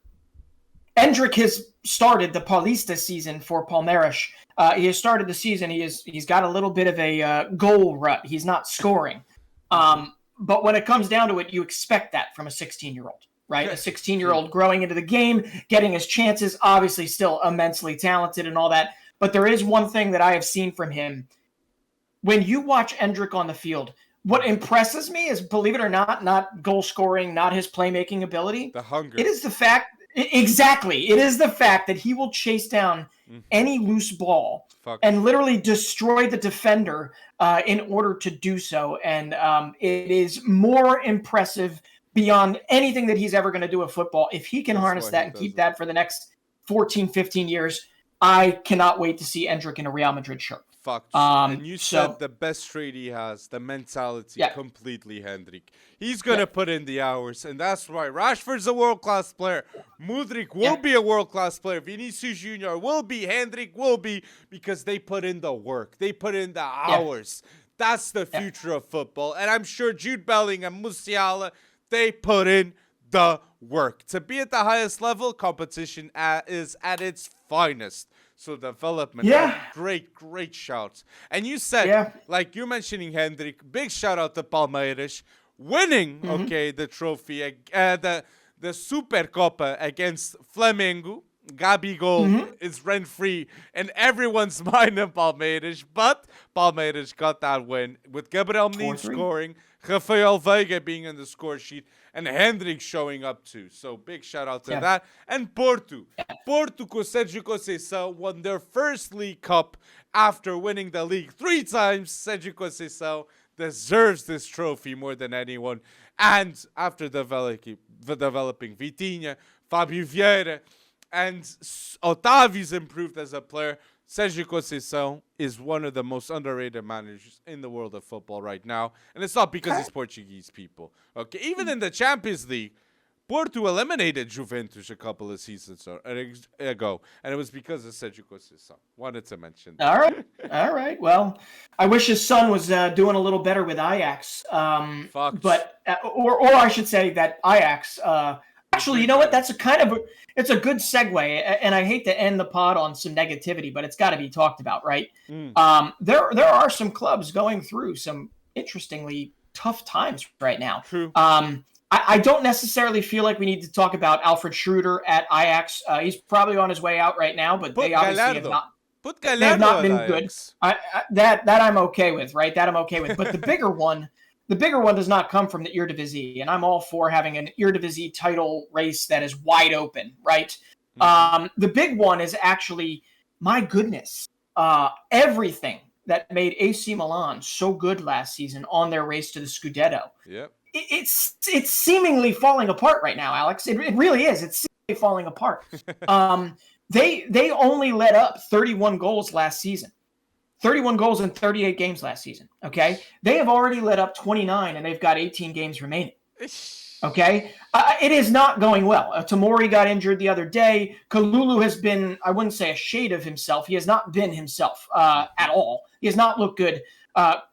[SPEAKER 2] Endrick has started the Paulista season for Palmeiras. He has started the season. He's got a little bit of a goal rut. He's not scoring. But when it comes down to it, you expect that from a 16-year-old, right? A 16-year-old growing into the game, getting his chances, obviously still immensely talented and all that. But there is one thing that I have seen from him. When you watch Endrick on the field, what impresses me is, believe it or not goal scoring, not his playmaking ability.
[SPEAKER 1] The hunger.
[SPEAKER 2] It is the fact, exactly. It is the fact that he will chase down any loose ball and literally destroy the defender in order to do so. And it is more impressive beyond anything that he's ever going to do with football. If he can harness that and keep that for the next 14, 15 years, I cannot wait to see Endrick in a Real Madrid shirt.
[SPEAKER 1] And you said the best trait he has, the mentality, completely, Hendrik. He's going to put in the hours, and that's why Rashford's a world-class player. Mudryk will be a world-class player. Vinícius Jr. will be. Hendrik will be, because they put in the work. They put in the hours. That's the future of football. And I'm sure Jude Bellingham, Musiala, they put in the work. To be at the highest level, competition is at its finest. So development, great shouts. And you said, like you're mentioning Hendrik, big shout out to Palmeiras, winning, the trophy, the Supercopa against Flamengo. Gabigol is rent-free in everyone's mind in Palmeiras, but Palmeiras got that win with Gabriel Menino scoring, Rafael Veiga being on the score sheet, and Hendrik showing up too. So big shout out to that. And Porto. Porto com Sérgio Conceição won their first League Cup after winning the league 3 times. Sérgio Conceição deserves this trophy more than anyone. And after developing Vitinha, Fábio Vieira, and Otávio's improved as a player, Sérgio Conceição is one of the most underrated managers in the world of football right now. And it's not because he's Portuguese, people. Okay, even in the Champions League, Porto eliminated Juventus a couple of seasons ago. And it was because of Sérgio Conceição. Wanted to mention that.
[SPEAKER 2] All right. Well, I wish his son was doing a little better with Ajax. But I should say that Ajax... Actually, you know what? That's it's a good segue, and I hate to end the pod on some negativity, but it's got to be talked about, right? There are some clubs going through some interestingly tough times right now.
[SPEAKER 1] True.
[SPEAKER 2] I don't necessarily feel like we need to talk about Alfred Schroeder at Ajax. He's probably on his way out right now, but they obviously have not been good. That I'm okay with, right? That I'm okay with. But the bigger one does not come from the Eredivisie, and I'm all for having an Eredivisie title race that is wide open, right? The big one is actually, my goodness, everything that made AC Milan so good last season on their race to the Scudetto.
[SPEAKER 1] Yep.
[SPEAKER 2] It's seemingly falling apart right now, Alex. It really is. It's seemingly falling apart. They only let up 31 goals last season. 31 goals in 38 games last season, okay? They have already let up 29, and they've got 18 games remaining, okay? It is not going well. Tomori got injured the other day. Kalulu has been, I wouldn't say a shade of himself. He has not been himself at all. He has not looked good. What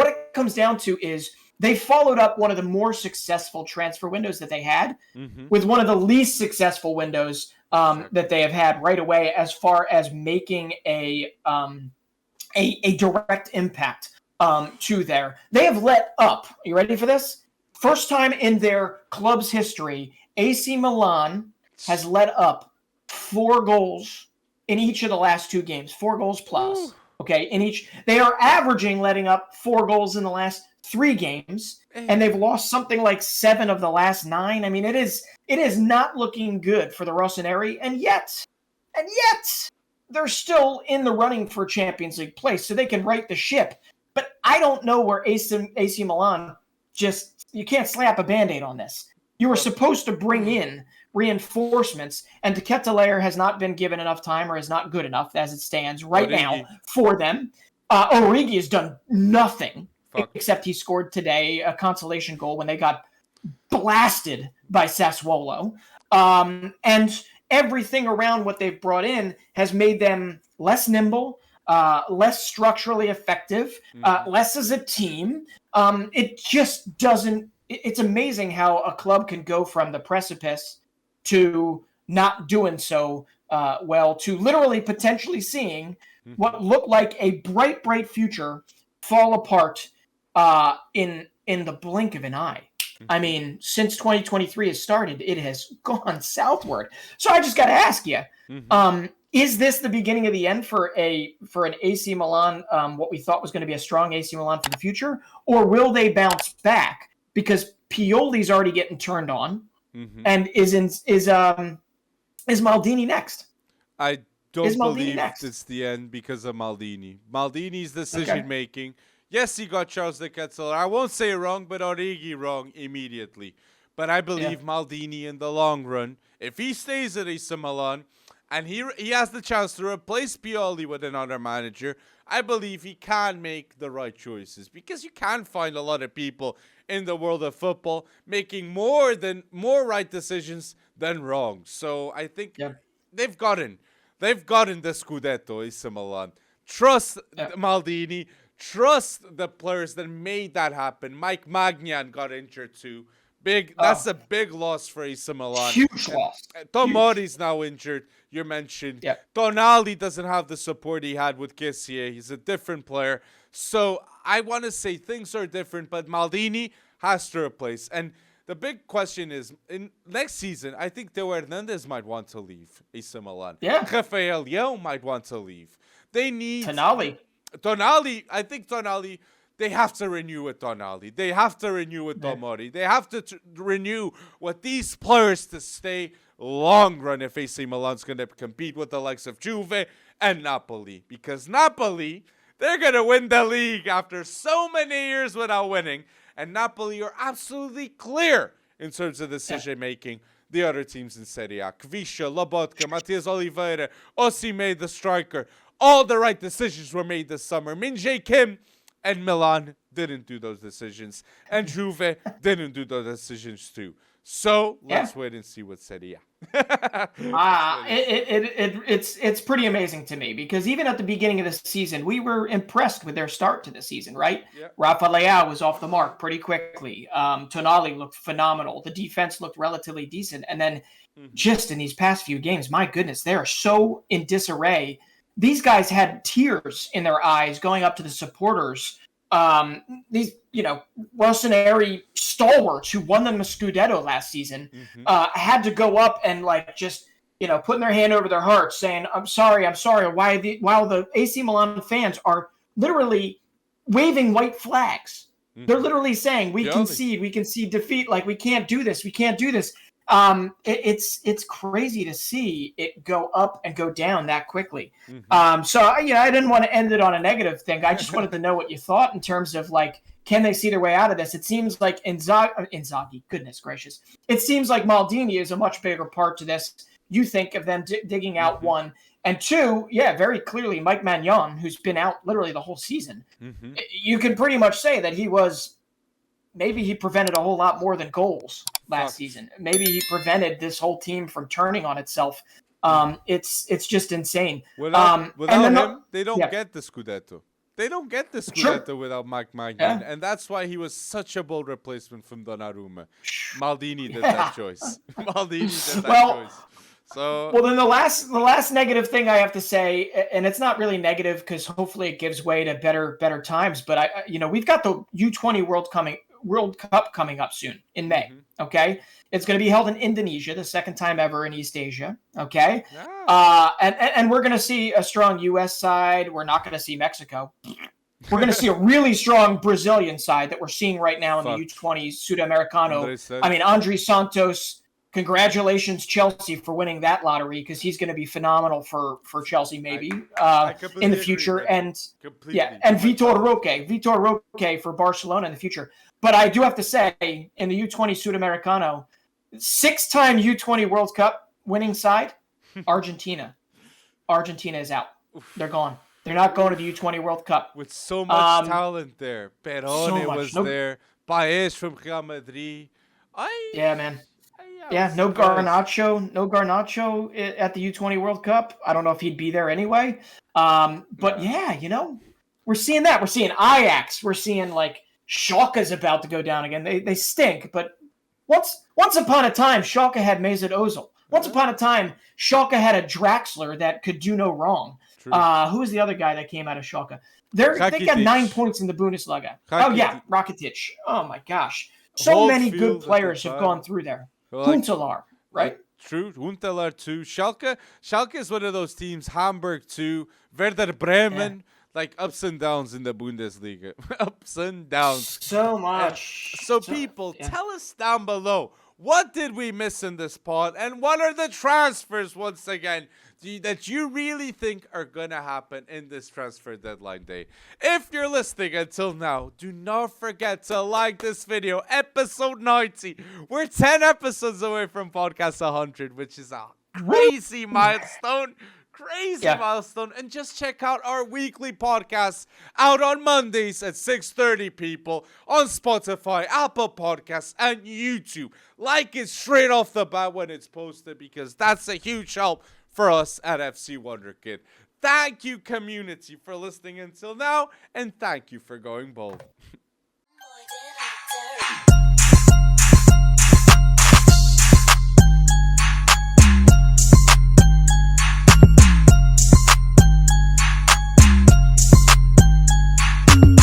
[SPEAKER 2] it comes down to is they followed up one of the more successful transfer windows that they had with one of the least successful windows that they have had right away, as far as making a direct impact to there. They have let up, you ready for this? First time in their club's history, AC Milan has let up 4 goals in each of the last 2 games. 4 goals plus. Ooh. Okay, in each. They are averaging letting up 4 goals in the last 3 games, and they've lost something like 7 of the last 9. I mean, it is not looking good for the Rossoneri, and yet they're still in the running for Champions League place, so they can right the ship. But I don't know where AC Milan you can't slap a Band-Aid on this. You were supposed to bring in reinforcements, and De Ketelaere has not been given enough time or is not good enough as it stands right now for them. Origi has done nothing except he scored today a consolation goal when they got blasted by Sassuolo. And everything around what they've brought in has made them less nimble, less structurally effective, less as a team. It just doesn't. It's amazing how a club can go from the precipice to not doing so well to literally potentially seeing what looked like a bright future fall apart in the blink of an eye. I mean, since 2023 has started, it has gone southward. So I just got to ask you, is this the beginning of the end for an AC Milan, what we thought was going to be a strong AC Milan for the future, or will they bounce back? Because Pioli's already getting turned on, and is Maldini next?
[SPEAKER 1] I don't believe it's the end because of Maldini. Maldini's decision making. Yes, he got Charles de Ketelaere. I won't say wrong, but Origi wrong immediately. But I believe Maldini in the long run, if he stays at AC Milan, and he has the chance to replace Pioli with another manager, I believe he can make the right choices. Because you can find a lot of people in the world of football making more right decisions than wrong. So I think they've gotten the Scudetto, AC Milan. Trust Maldini. Trust the players that made that happen. Mike Maignan got injured too. That's a big loss for AC Milan.
[SPEAKER 2] Huge loss.
[SPEAKER 1] Tomori's now injured. You mentioned. Tonali doesn't have the support he had with Kessie. He's a different player. So I want to say things are different, but Maldini has to replace. And the big question is, in next season, I think Theo Hernandez might want to leave AC Milan. Rafael Leão might want to leave. They need Tonali, I think Tonali, they have to renew with Tonali. They have to renew with Tomori. They have to renew with these players to stay long run if AC Milan's going to compete with the likes of Juve and Napoli. Because Napoli, they're going to win the league after so many years without winning. And Napoli are absolutely clear in terms of decision-making. The other teams in Serie A. Kvisha, Lobotka, Matias Oliveira, Osimhen, the striker. All the right decisions were made this summer. Min-Jae Kim and Milan didn't do those decisions. And Juve didn't do those decisions too. So let's wait and see what Serie A.
[SPEAKER 2] It's pretty amazing to me because even at the beginning of the season, we were impressed with their start to the season, right? Rafa Leão was off the mark pretty quickly. Tonali looked phenomenal. The defense looked relatively decent. And then just in these past few games, my goodness, they are so in disarray. These guys had tears in their eyes going up to the supporters. These, Rossoneri stalwarts who won them a Scudetto last season had to go up and putting their hand over their heart saying, I'm sorry. While the AC Milan fans are literally waving white flags. They're literally saying, we concede defeat. Like, we can't do this. It's crazy to see it go up and go down that quickly. So I didn't want to end it on a negative thing. I just wanted to know what you thought in terms of can they see their way out of this? It seems like Inzaghi, goodness gracious. It seems like Maldini is a much bigger part to this. You think of them digging out one. And two, very clearly, Mike Maignan, who's been out literally the whole season. You can pretty much say that maybe he prevented a whole lot more than goals last season. Maybe he prevented this whole team from turning on itself. It's just insane.
[SPEAKER 1] Without him, they don't get the Scudetto. They don't get the Scudetto without Mike Maignan. And that's why he was such a bold replacement from Donnarumma. Maldini did that choice. So
[SPEAKER 2] then the last negative thing I have to say, and it's not really negative because hopefully it gives way to better times. But we've got the U20 World Cup coming up soon in May. Okay, it's going to be held in Indonesia, the second time ever in East Asia. Okay, and we're going to see a strong U.S. side. We're not going to see Mexico. We're going to see a really strong Brazilian side that we're seeing right now in the U20 Sudamericano. I mean, Andres Santos. Congratulations, Chelsea, for winning that lottery, because he's going to be phenomenal for Chelsea maybe in the future. And Vitor Roque for Barcelona in the future. But I do have to say, in the U20 Sudamericano, 6-time U20 World Cup winning side, Argentina. Argentina is out. They're gone. They're not going to the U20 World Cup.
[SPEAKER 1] With so much talent there. Perone was there. Paez from Real Madrid.
[SPEAKER 2] Yeah, man. Yeah, no Garnacho at the U20 World Cup. I don't know if he'd be there anyway. But yeah, you know, we're seeing that. We're seeing Ajax. We're seeing like Schalke's about to go down again. They stink. But once upon a time, Schalke had Mesut Ozil. Once upon a time, Schalke had a Draxler that could do no wrong. Who was the other guy that came out of Schalke? They got 9 points in the Bundesliga. Oh yeah, Rakitic. Oh my gosh, so many good players have gone through there. Huntelaar, right?
[SPEAKER 1] True, Huntelaar too. Schalke is one of those teams. Hamburg too. Werder Bremen, like ups and downs in the Bundesliga. Ups and downs.
[SPEAKER 2] So much.
[SPEAKER 1] So people, tell us down below, what did we miss in this pod, and what are the transfers once again that you really think are gonna happen in this transfer deadline day? If you're listening until now, do not forget to like this video. Episode 90. We're 10 episodes away from podcast 100, which is a crazy milestone. Milestone. And just check out our weekly podcast out on Mondays at 6:30, people, on Spotify, Apple Podcasts, and YouTube. Like it straight off the bat when it's posted, because that's a huge help for us at FC Wonderkid. Thank you, community, for listening until now, and thank you for going bold.